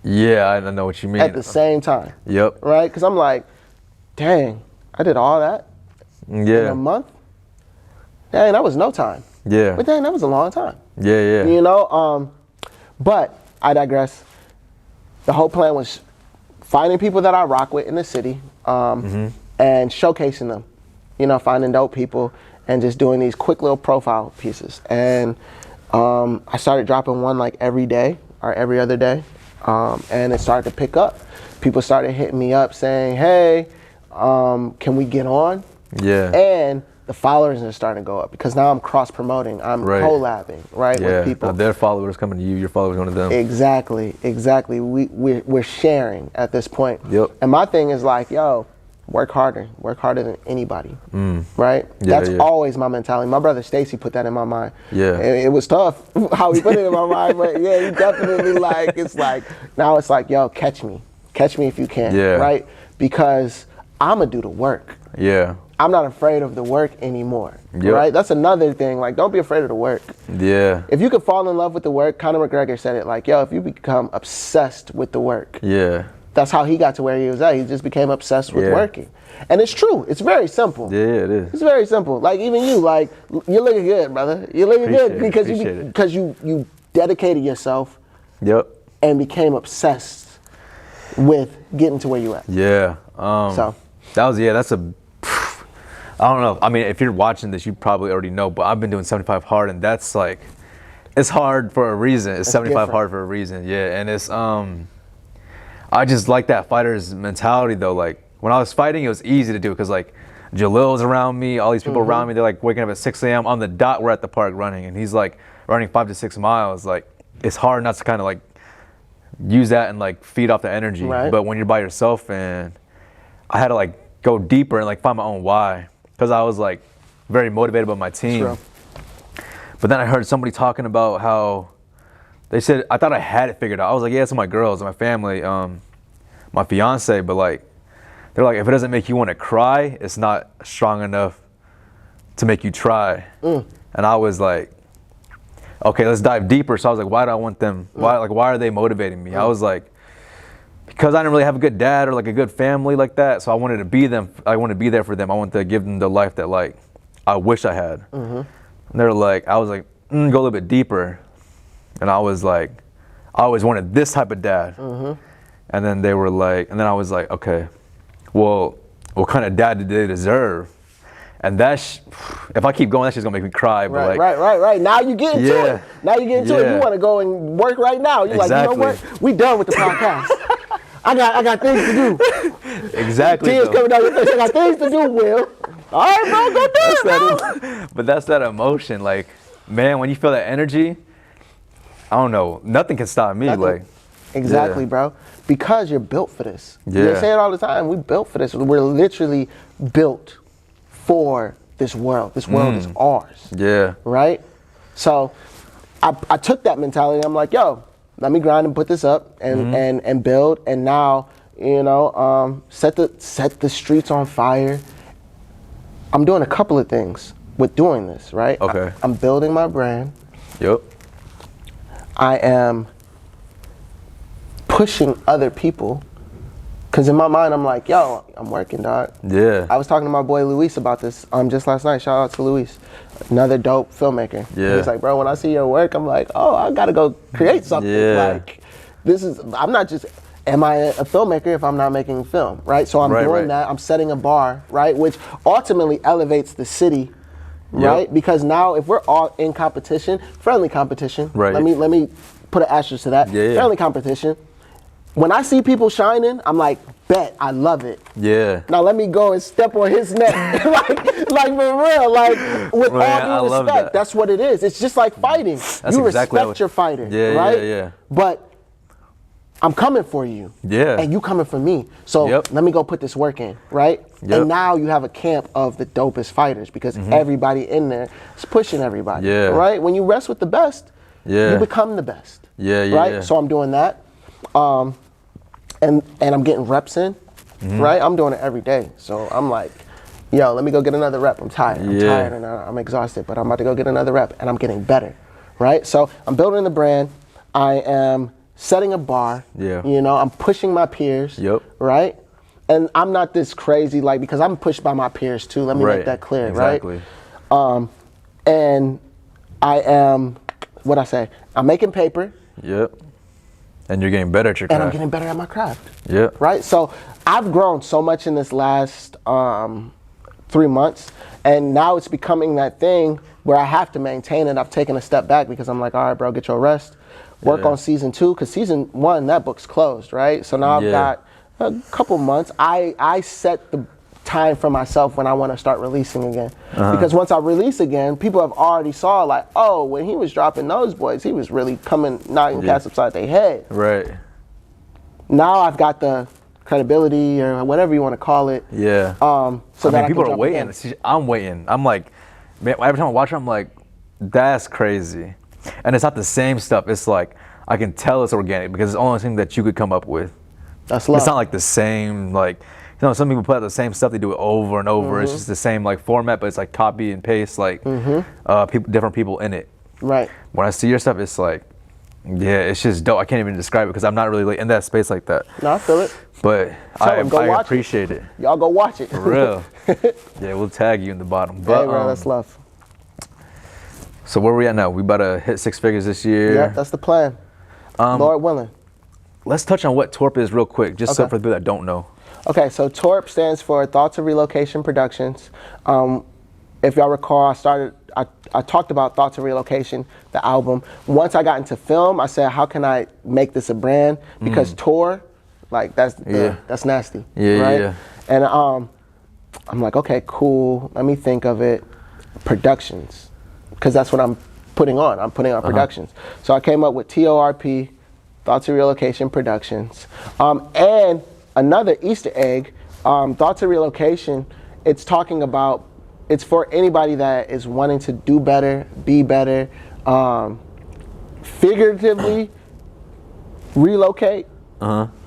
Yeah, I know what you mean. At the same time. Yep. Right? Because I'm like, dang, I did all that in a month? Dang, that was no time. Yeah. But dang, that was a long time. Yeah. You know, but I digress. The whole plan was finding people that I rock with in the city and showcasing them. You know, finding dope people and just doing these quick little profile pieces. And I started dropping one like every day or every other day. And it started to pick up. People started hitting me up saying, hey, can we get on? Yeah. And the followers are starting to go up because now I'm cross-promoting. I'm collabing, with people. Now their followers coming to you, your followers going to them. Exactly. We're sharing at this point. Yep. And my thing is like, yo, work harder than anybody, right? That's always my mentality. My brother Stacy put that in my mind. Yeah. It was tough how he put it in my mind, but yeah, he definitely now it's like, yo, catch me if you can, right? Because I'm gonna do the work. Yeah. I'm not afraid of the work anymore, right? That's another thing. Like, don't be afraid of the work. Yeah. If you could fall in love with the work, Conor McGregor said it like, yo, if you become obsessed with the work, that's how he got to where he was at. He just became obsessed with working. And it's true. It's very simple. Yeah, it is. It's very simple. Like, even you, like, you're looking good, brother. You're looking good because you dedicated yourself and became obsessed with getting to where you at. Yeah. I don't know. I mean, if you're watching this, you probably already know, but I've been doing 75 hard, and that's like, it's hard for a reason. It's 75 hard for a reason. Yeah. And it's, I just like that fighter's mentality though. Like, when I was fighting, it was easy to do because like Jalil's around me, all these people around me, they're like waking up at 6 a.m. on the dot. We're at the park running, and he's like running 5 to 6 miles. Like, it's hard not to kind of like use that and like feed off the energy. Right. But when you're by yourself, and I had to like go deeper and like find my own why, because I was like very motivated by my team. True. But then I heard somebody talking about how they said, I thought I had it figured out. I was like, yeah, it's my girls, my family, my fiance, but like, they're like, if it doesn't make you want to cry, it's not strong enough to make you try. And I was like, okay, let's dive deeper. So I was like, why do I want them? Why are they motivating me? I was like, because I didn't really have a good dad or like a good family like that. So I wanted to be them. I wanted to be there for them. I wanted to give them the life that like I wish I had. And they're like, I was like, go a little bit deeper. And I was like, I always wanted this type of dad. And then they were like, and then I was like, okay, well, what kind of dad did they deserve? And if I keep going, that's just gonna make me cry. But right. Now you get into it. Now you get into it. You want to go and work right now. You're like, you know what? We done with the podcast. I got things to do. Exactly. Tears coming down your face. I got things to do, Will. All right, bro, go do it. But that's that emotion. Like, man, when you feel that energy, I don't know. Nothing can stop me. Like, exactly, bro. Because you're built for this. They say it all the time. We built for this. We're literally built for this world. This world is ours. Yeah. Right? So I took that mentality. I'm like, yo, let me grind and put this up and build. And now, you know, set the streets on fire. I'm doing a couple of things with doing this, right? Okay. I'm building my brand. Yep. I am pushing other people. Because in my mind, I'm like, yo, I'm working, dog. Yeah. I was talking to my boy Luis about this just last night. Shout out to Luis, another dope filmmaker. Yeah. He's like, bro, when I see your work, I'm like, oh, I got to go create something. Like, I'm not just, am I a filmmaker if I'm not making film, right? So I'm doing that. I'm setting a bar, right? Which ultimately elevates the city, right? Because now if we're all in competition, friendly competition, let me put an asterisk to that. Friendly competition. When I see people shining, I'm like, bet, I love it. Yeah. Now let me go and step on his neck. like for real, like with all due respect, that's what it is. It's just like fighting. That's you respect your fighter, right? Yeah. But I'm coming for you. Yeah. And you coming for me. So let me go put this work in, right? And now you have a camp of the dopest fighters because everybody in there is pushing everybody. Yeah. Right? When you rest with the best, you become the best. Yeah. Right? So I'm doing that. And I'm getting reps in, right? I'm doing it every day. So I'm like, yo, let me go get another rep. I'm tired. I'm tired and I'm exhausted, but I'm about to go get another rep and I'm getting better, right? So I'm building the brand. I am setting a bar. You know, I'm pushing my peers, right? And I'm not this crazy, like, because I'm pushed by my peers too. Let me make that clear, right? And I am, what I say, I'm making paper. And you're getting better at your craft. And I'm getting better at my craft. Right? So I've grown so much in this last 3 months. And now it's becoming that thing where I have to maintain it. I've taken a step back because I'm like, all right, bro, get your rest. Work on season 2, because season 1, that book's closed, right? So now I've got a couple months. I set the time for myself when I want to start releasing again. Because once I release again, people have already saw like, oh, when he was dropping those boys, he was really knocking cats upside their head. Now I've got the credibility or whatever you want to call it. So I mean, people are waiting. See, I'm waiting. I'm like, man, every time I watch it, I'm like, that's crazy. And it's not the same stuff. It's like, I can tell it's organic because it's the only thing that you could come up with. That's love. It's not like the same, like, you know, some people put out the same stuff, they do it over and over. It's just the same like format, but it's like copy and paste, like different people in it. Right. When I see your stuff, it's like, yeah, it's just dope. I can't even describe it because I'm not really in that space like that. No, I feel it. But I appreciate it. Y'all go watch it. For real. Yeah, we'll tag you in the bottom. But, hey, bro, that's love. So where are we at now? We about to hit 6 figures this year. Yeah, that's the plan. Lord willing. Let's touch on what TORP is real quick, just so for the people that don't know. Okay, so TORP stands for Thoughts of Relocation Productions. If y'all recall, I talked about Thoughts of Relocation, the album. Once I got into film, I said, how can I make this a brand? Because tour, like that's nasty, right? And I'm like, okay, cool. Let me think of it. Productions, because that's what I'm putting on. I'm putting on productions. So I came up with TORP, Thoughts of Relocation Productions, and another Easter egg. Thoughts of Relocation. It's talking about. It's for anybody that is wanting to do better, be better, figuratively relocate,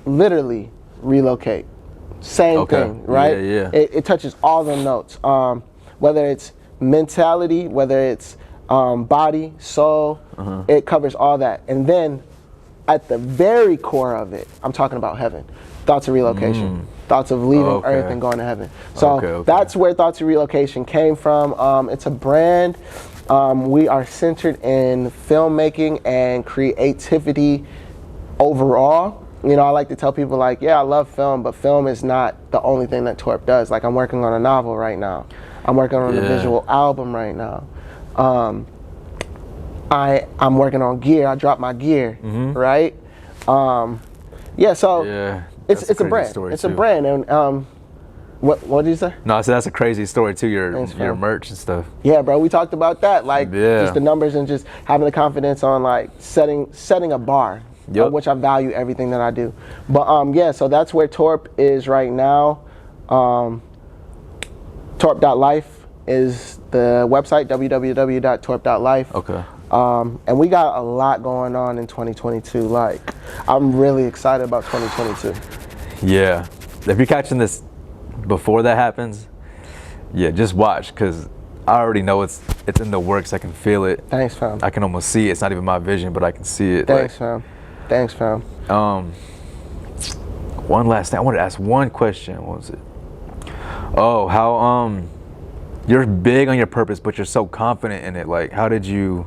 literally relocate. Same thing, right? It touches all the notes, whether it's mentality, whether it's body, soul, it covers all that. And then at the very core of it, I'm talking about heaven. Thoughts of relocation. Thoughts of leaving earth and going to heaven. So that's where Thoughts of Relocation came from. It's a brand. We are centered in filmmaking and creativity overall. You know, I like to tell people like, yeah, I love film, but film is not the only thing that TORP does. Like, I'm working on a novel right now. I'm working on a visual album right now. I'm working on gear. I dropped my gear, right? It's a brand. It's a brand. And what did you say? No, so that's a crazy story too. Your merch and stuff. Yeah, bro. We talked about that, like just the numbers and just having the confidence on like setting a bar, which I value everything that I do. But so that's where TORP is right now. TORP.life is the website, www.torp.life. And we got a lot going on in 2022. Like, I'm really excited about 2022. Yeah. If you're catching this before that happens, just watch, because I already know it's in the works. I can feel it. Thanks, fam. I can almost see it. It's not even my vision, but I can see it. Thanks, fam. Thanks, fam. One last thing. I wanted to ask one question. What was it? Oh, how you're big on your purpose, but you're so confident in it. Like, how did you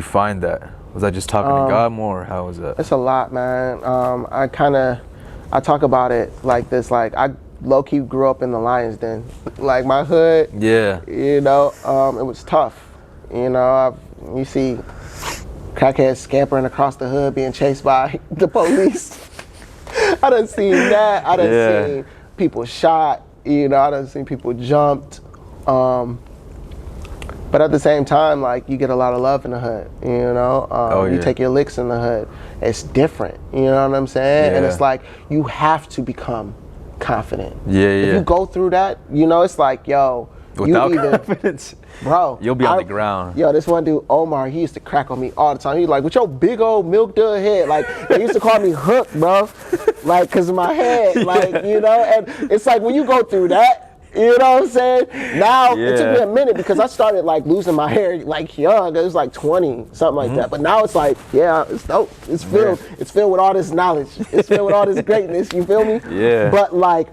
find that? Was that just talking to God more, or how was that? It's a lot, man. I talk about it like this. Like, I low-key grew up in the Lion's Den. Like, my hood, you know, it was tough. You know, you see crackheads scampering across the hood being chased by the police. I done seen that. I done seen people shot. You know, I done seen people jumped. But at the same time, like, you get a lot of love in the hood, you know? You take your licks in the hood. It's different, you know what I'm saying? And it's like, you have to become confident. If you go through that, you know, it's like, yo, Without confidence, bro, you'll be on the ground. Yo, this one dude, Omar, he used to crack on me all the time. He's like, with your big old milk dud head. Like, he used to call me Hook, bro. Like, because of my head. Like, you know, and it's like when you go through that, you know what I'm saying? Now, it took me a minute because I started like losing my hair like young. It was like 20, something like that. But now it's like, yeah, it's dope. It's filled. It's filled with all this knowledge. It's filled with all this greatness. You feel me? Yeah. But like,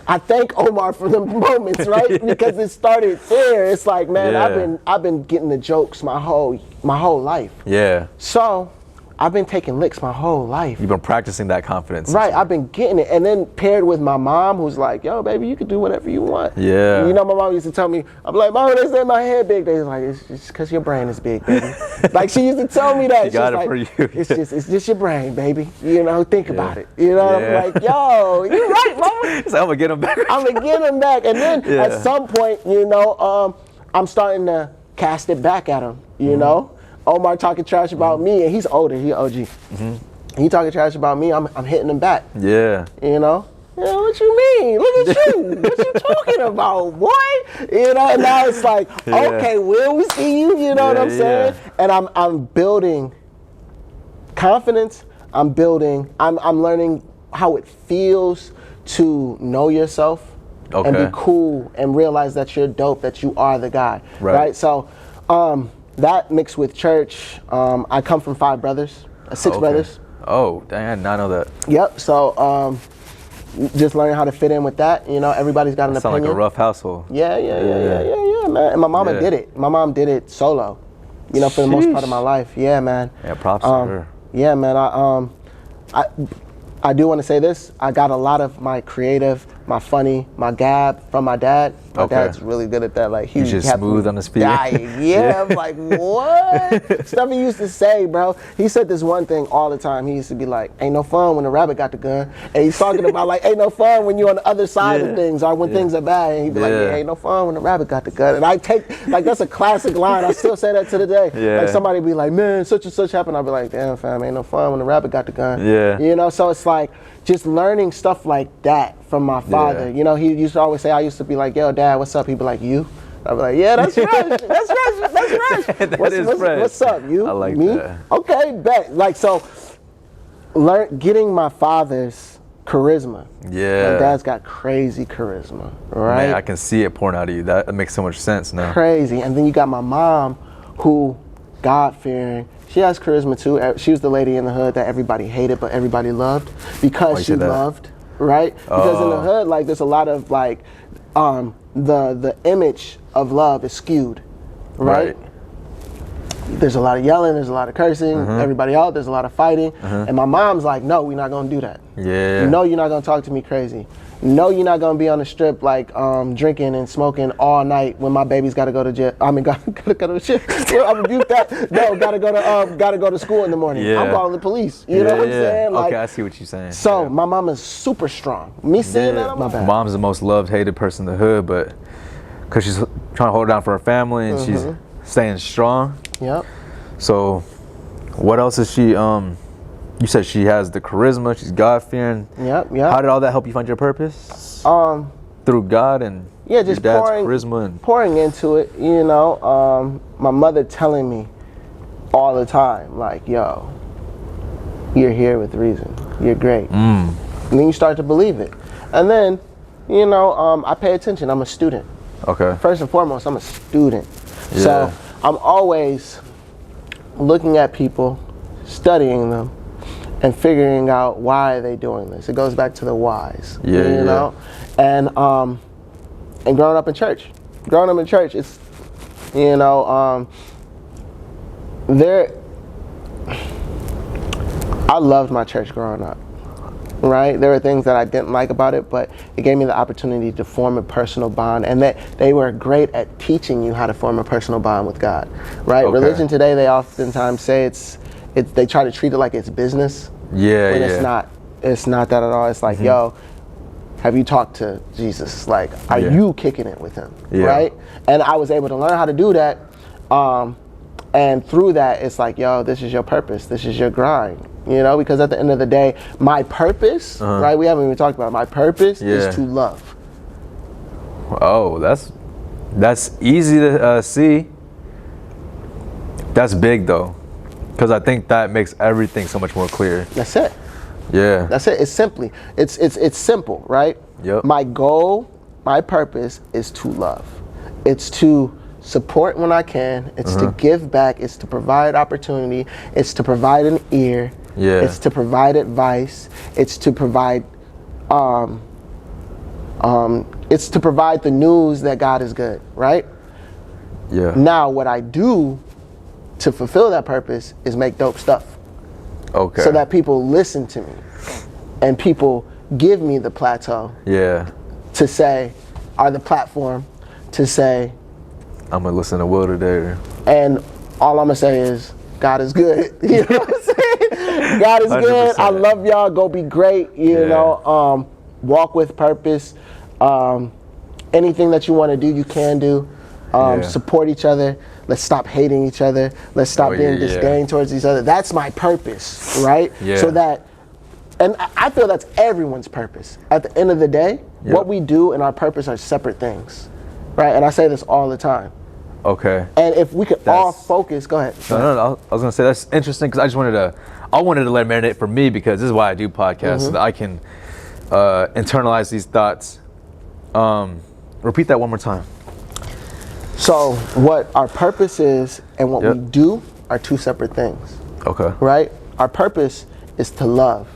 I thank Omar for the moments, right? Because it started there. It's like, man, I've been getting the jokes my whole life. Yeah. So I've been taking licks my whole life. You've been practicing that confidence. Right, I've been getting it. And then paired with my mom, who's like, yo, baby, you can do whatever you want. Yeah. You know, my mom used to tell me, I'm like, Mom, they say my head big. They're like, it's just because your brain is big, baby. Like, she used to tell me that. She got it like, for you. It's just your brain, baby. You know, think about it. You know, I'm like, yo, you're right, Mom. So I'm going to get him back. I'm going to get him back. And then at some point, you know, I'm starting to cast it back at him, you know? Omar talking trash about me, and he's older, he OG. He talking trash about me, I'm hitting him back. Yeah. You know? Yeah, what you mean? Look at you. What you talking about, boy? You know, and now it's like, okay, will we see you? You know what I'm saying? And I'm building confidence. I'm learning how it feels to know yourself and be cool and realize that you're dope, that you are the guy. Right? So, that mixed with church, I come from 5 brothers, 6 brothers. Oh, dang, I did not know that. Yep, so just learning how to fit in with that. You know, everybody's got an opinion. Sound like a rough household. Yeah, man. And my mama did it. My mom did it solo, you know, for the most part of my life. Yeah, man. Yeah, props to her. Yeah, man, I do want to say this. I got a lot of my creative, my funny, my gab from my dad. My dad's really good at that. Like He's just smooth on his feet. Yeah, I'm like, what? Stuff he used to say, bro. He said this one thing all the time. He used to be like, ain't no fun when the rabbit got the gun. And he's talking about like, ain't no fun when you're on the other side of things or when things are bad. And he'd be like, yeah, ain't no fun when the rabbit got the gun. And I take, like, that's a classic line. I still say that to the day. Like somebody be like, man, such and such happened. I'll be like, damn, fam, ain't no fun when the rabbit got the gun. You know, so it's like just learning stuff like that from my father. You know, he used to always say, I used to be like, yo, Dad, what's up? He'd be like, you? I'd be like, yeah, that's fresh. That's fresh. That's fresh. What's up, you? I like me? that. Okay, bet. Like, so, getting my father's charisma. Yeah. My dad's got crazy charisma, right? Man, I can see it pouring out of you. That makes so much sense now. Crazy. And then you got my mom, who, God-fearing, she has charisma too. She was the lady in the hood that everybody hated, but everybody loved because she loved, right? Because in the hood, like, there's a lot of, like, the image of love is skewed, right? There's a lot of yelling, there's a lot of cursing, everybody out, there's a lot of fighting. And my mom's like, no, we're not gonna do that. No, you're not gonna talk to me crazy. No, you're not gonna be on the strip like drinking and smoking all night when my baby's gotta go to jail. I mean, gotta go to shit. I rebuke that. No, gotta go to school in the morning. I'm calling the police. You know what I'm saying? Like, okay, I see what you're saying. So my mom is super strong. Me saying that, I'm my bad. Mom's the most loved, hated person in the hood, but because she's trying to hold it down for her family and she's staying strong. Yep. So, what else is she? You said she has the charisma. She's God-fearing. Yep. How did all that help you find your purpose? Through God and just your dad's charisma and pouring into it. You know, my mother telling me all the time, like, "Yo, you're here with reason. You're great." And then you start to believe it, and then, you know, I pay attention. I'm a student. Okay. First and foremost, I'm a student. So I'm always looking at people, studying them, and figuring out why are they doing this. It goes back to the whys, you know? And growing up in church. It's, you know, I loved my church growing up, right? There were things that I didn't like about it, but it gave me the opportunity to form a personal bond, and that they were great at teaching you how to form a personal bond with God, right? Religion today, they oftentimes say they try to treat it like it's business. It's not that at all. It's like, yo, have you talked to Jesus? Like, are you kicking it with him, right? And I was able to learn how to do that, and through that, it's like, yo, this is your purpose. This is your grind, you know? Because at the end of the day, my purpose, right? We haven't even talked about it. My purpose is to love. Oh, that's That's easy to see. That's big though, because I think that makes everything so much more clear. That's it. Yeah. That's it. It's simple, right? Yep. My goal, my purpose is to love. It's to support when I can. It's to give back. It's to provide opportunity. It's to provide an ear. Yeah. It's to provide advice. It's to provide it's to provide the news that God is good, right? Yeah. Now what I do to fulfill that purpose is make dope stuff. Okay. So that people listen to me and people give me the plateau. Yeah. To say, or the platform to say, I'm gonna listen to Will today. and all I'm gonna say is, God is good. You know what I'm saying? God is 100%. Good. I love y'all. Go be great. You know, walk with purpose. Anything that you want to do, you can do. Support each other. Let's stop hating each other. Let's stop being disdain towards each other. That's my purpose, right? Yeah. So that, and I feel that's everyone's purpose. At the end of the day, what we do and our purpose are separate things, right? And I say this all the time. Okay. And if we could all focus, go ahead. No, I was gonna say that's interesting because I wanted to let it marinate for me because this is why I do podcasts so that I can internalize these thoughts. Repeat that one more time. So what our purpose is and what we do are two separate things. Okay. Right? Our purpose is to love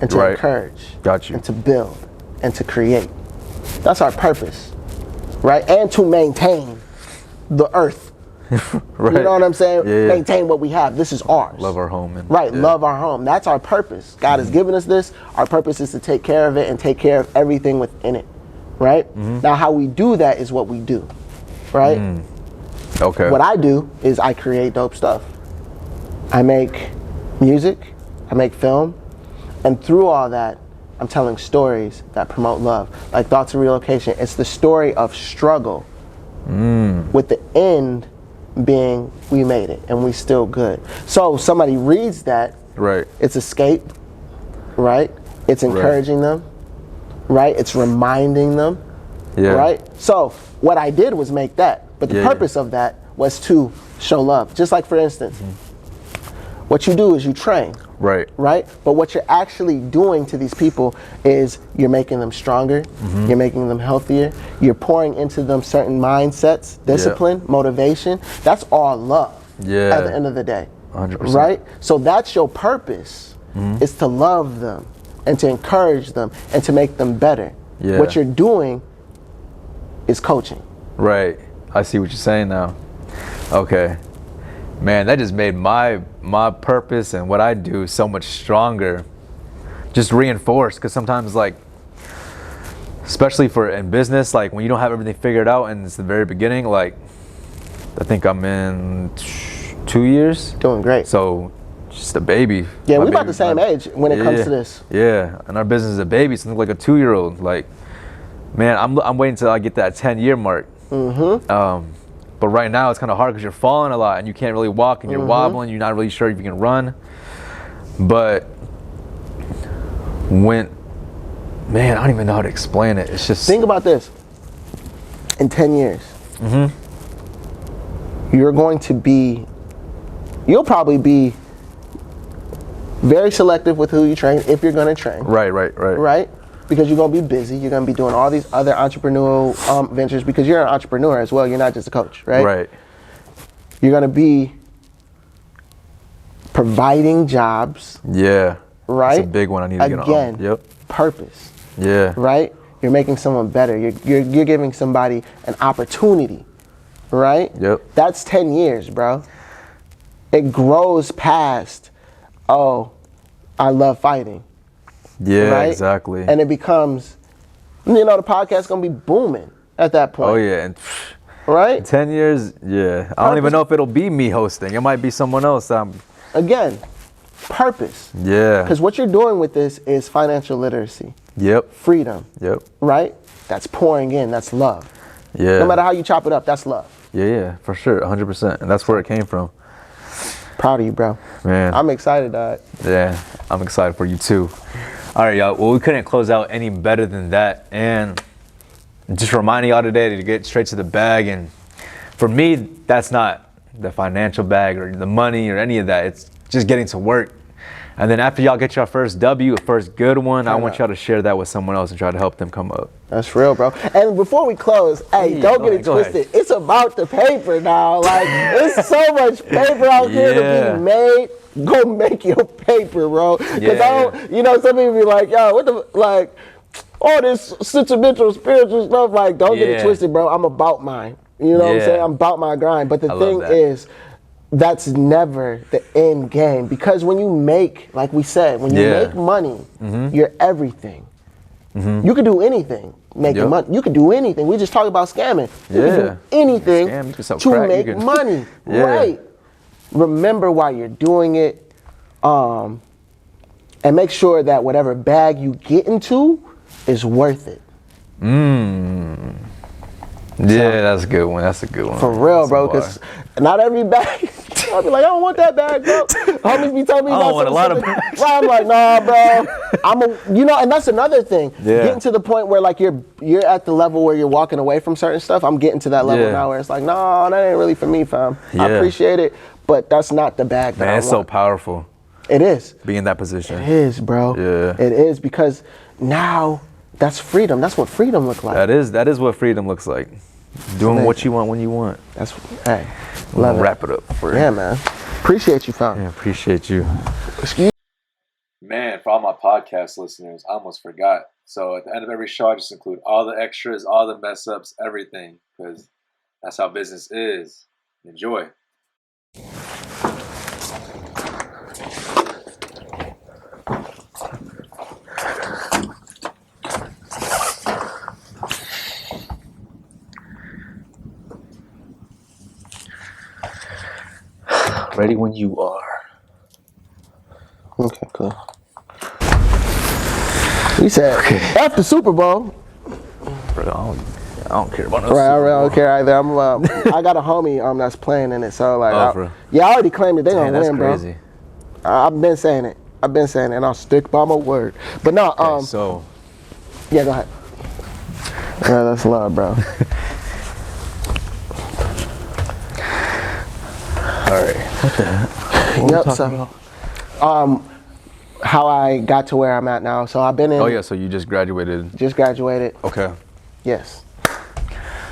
and to encourage. Got you. And to build and to create. That's our purpose. Right? And to maintain the earth. Right. You know what I'm saying? Yeah. Maintain what we have. This is ours. Love our home. And, love our home. That's our purpose. God has given us this. Our purpose is to take care of it and take care of everything within it. Right? Now how we do that is what we do. Right? Okay. What I do is I create dope stuff. I make music, I make film, and through all that, I'm telling stories that promote love. Like Thoughts of Relocation, it's the story of struggle with the end being we made it and we still good. So somebody reads that, it's escape, right? It's encouraging them, right? It's reminding them, right? So what I did was make that, but the purpose of that was to show love. Just like, for instance, what you do is you train, right? But what you're actually doing to these people is you're making them stronger, you're making them healthier, you're pouring into them certain mindsets, discipline, motivation. That's all love at the end of the day, 100%. right? So that's your purpose, is to love them and to encourage them and to make them better. What you're doing is coaching. Right. I see what you're saying now. Okay. Man, that just made my purpose and what I do so much stronger. Just reinforced, because sometimes, like, especially in business, like when you don't have everything figured out and it's the very beginning, like I think I'm in 2 years. Doing great. So just a baby. Yeah, we're about the same age when it comes to this. Yeah, and our business is a baby, something like a 2-year-old. Like, man, I'm waiting till I get that 10-year mark. But right now it's kind of hard because you're falling a lot and you can't really walk and you're wobbling. You're not really sure if you can run. But man, I don't even know how to explain it. It's just, think about this. In 10 years, you'll probably be very selective with who you train if you're going to train. Right? Because you're going to be busy. You're going to be doing all these other entrepreneurial ventures because you're an entrepreneur as well. You're not just a coach, right? You're going to be providing jobs. Yeah. Right? That's a big one I need to get on. Again, purpose. Yeah. Right? You're making someone better. You're giving somebody an opportunity. Right? Yep. That's 10 years, bro. It grows past, oh, I love fighting. Yeah, right? Exactly. And it becomes, the podcast gonna be booming at that point. Oh yeah, and right? 10 years, yeah. I don't even know if it'll be me hosting. It might be someone else. Again, purpose. Yeah. Because what you're doing with this is financial literacy. Yep. Freedom. Yep. Right? That's pouring in. That's love. Yeah. No matter how you chop it up, that's love. Yeah, for sure, 100%. And that's where it came from. Proud of you, bro. Man. I'm excited, dog. Yeah, I'm excited for you too. All right, y'all. Well, we couldn't close out any better than that. And just reminding y'all today to get straight to the bag. And for me, that's not the financial bag or the money or any of that. It's just getting to work. And then after y'all get your first W, a first good one, I want y'all to share that with someone else and try to help them come up. That's real, bro. And before we close, hey, don't get it twisted. It's about the paper now. Like, there's so much paper out here to be made. Go make your paper, bro. Because some people be like, yo, what the, like, all this sentimental, spiritual stuff. Like, don't get it twisted, bro. I'm about mine. You know what I'm saying? I'm about my grind. But the thing is, that's never the end game, because when you make, like we said, when you make money, you're everything. You can do anything making money. You can do anything. We just talked about scamming. You can do anything to make money. Right. Remember why you're doing it, and make sure that whatever bag you get into is worth it. Yeah, that's a good one. That's a good one. For real, bro, because not every bag. I'll be like, I don't want that bag, bro. Homies be telling me, I don't want a lot of bags. I'm like, nah, bro. And that's another thing. Getting to the point where like you're at the level where you're walking away from certain stuff. I'm getting to that level now where it's like, nah, that ain't really for me, fam. I appreciate it, but that's not the bag that I want. It's so powerful. It is. Be in that position. It is, bro. Yeah. It is, because now that's freedom. That's what freedom looks like. That is what freedom looks like. Doing what you want when you want. That's, hey, love it. Wrap it up for you. Yeah, man. Appreciate you, fam. Yeah, appreciate you. Excuse. Man, for all my podcast listeners, I almost forgot. So at the end of every show, I just include all the extras, all the mess ups, everything, because that's how business is. Enjoy. Ready when you are. Okay, cool. He said, after Super Bowl. Bro, I don't care about no Right, I Super really Bowl. don't care either. I got a homie that's playing in it, so like, I already claimed it. They gonna win, bro. Crazy. I've been saying it, and I'll stick by my word. But no, so. Yeah, go ahead. Yeah, that's love, bro. All right. What the heck? Yep. So, how I got to where I'm at now. So I've been in. Oh yeah. So you just graduated. Just graduated. Okay. Yes.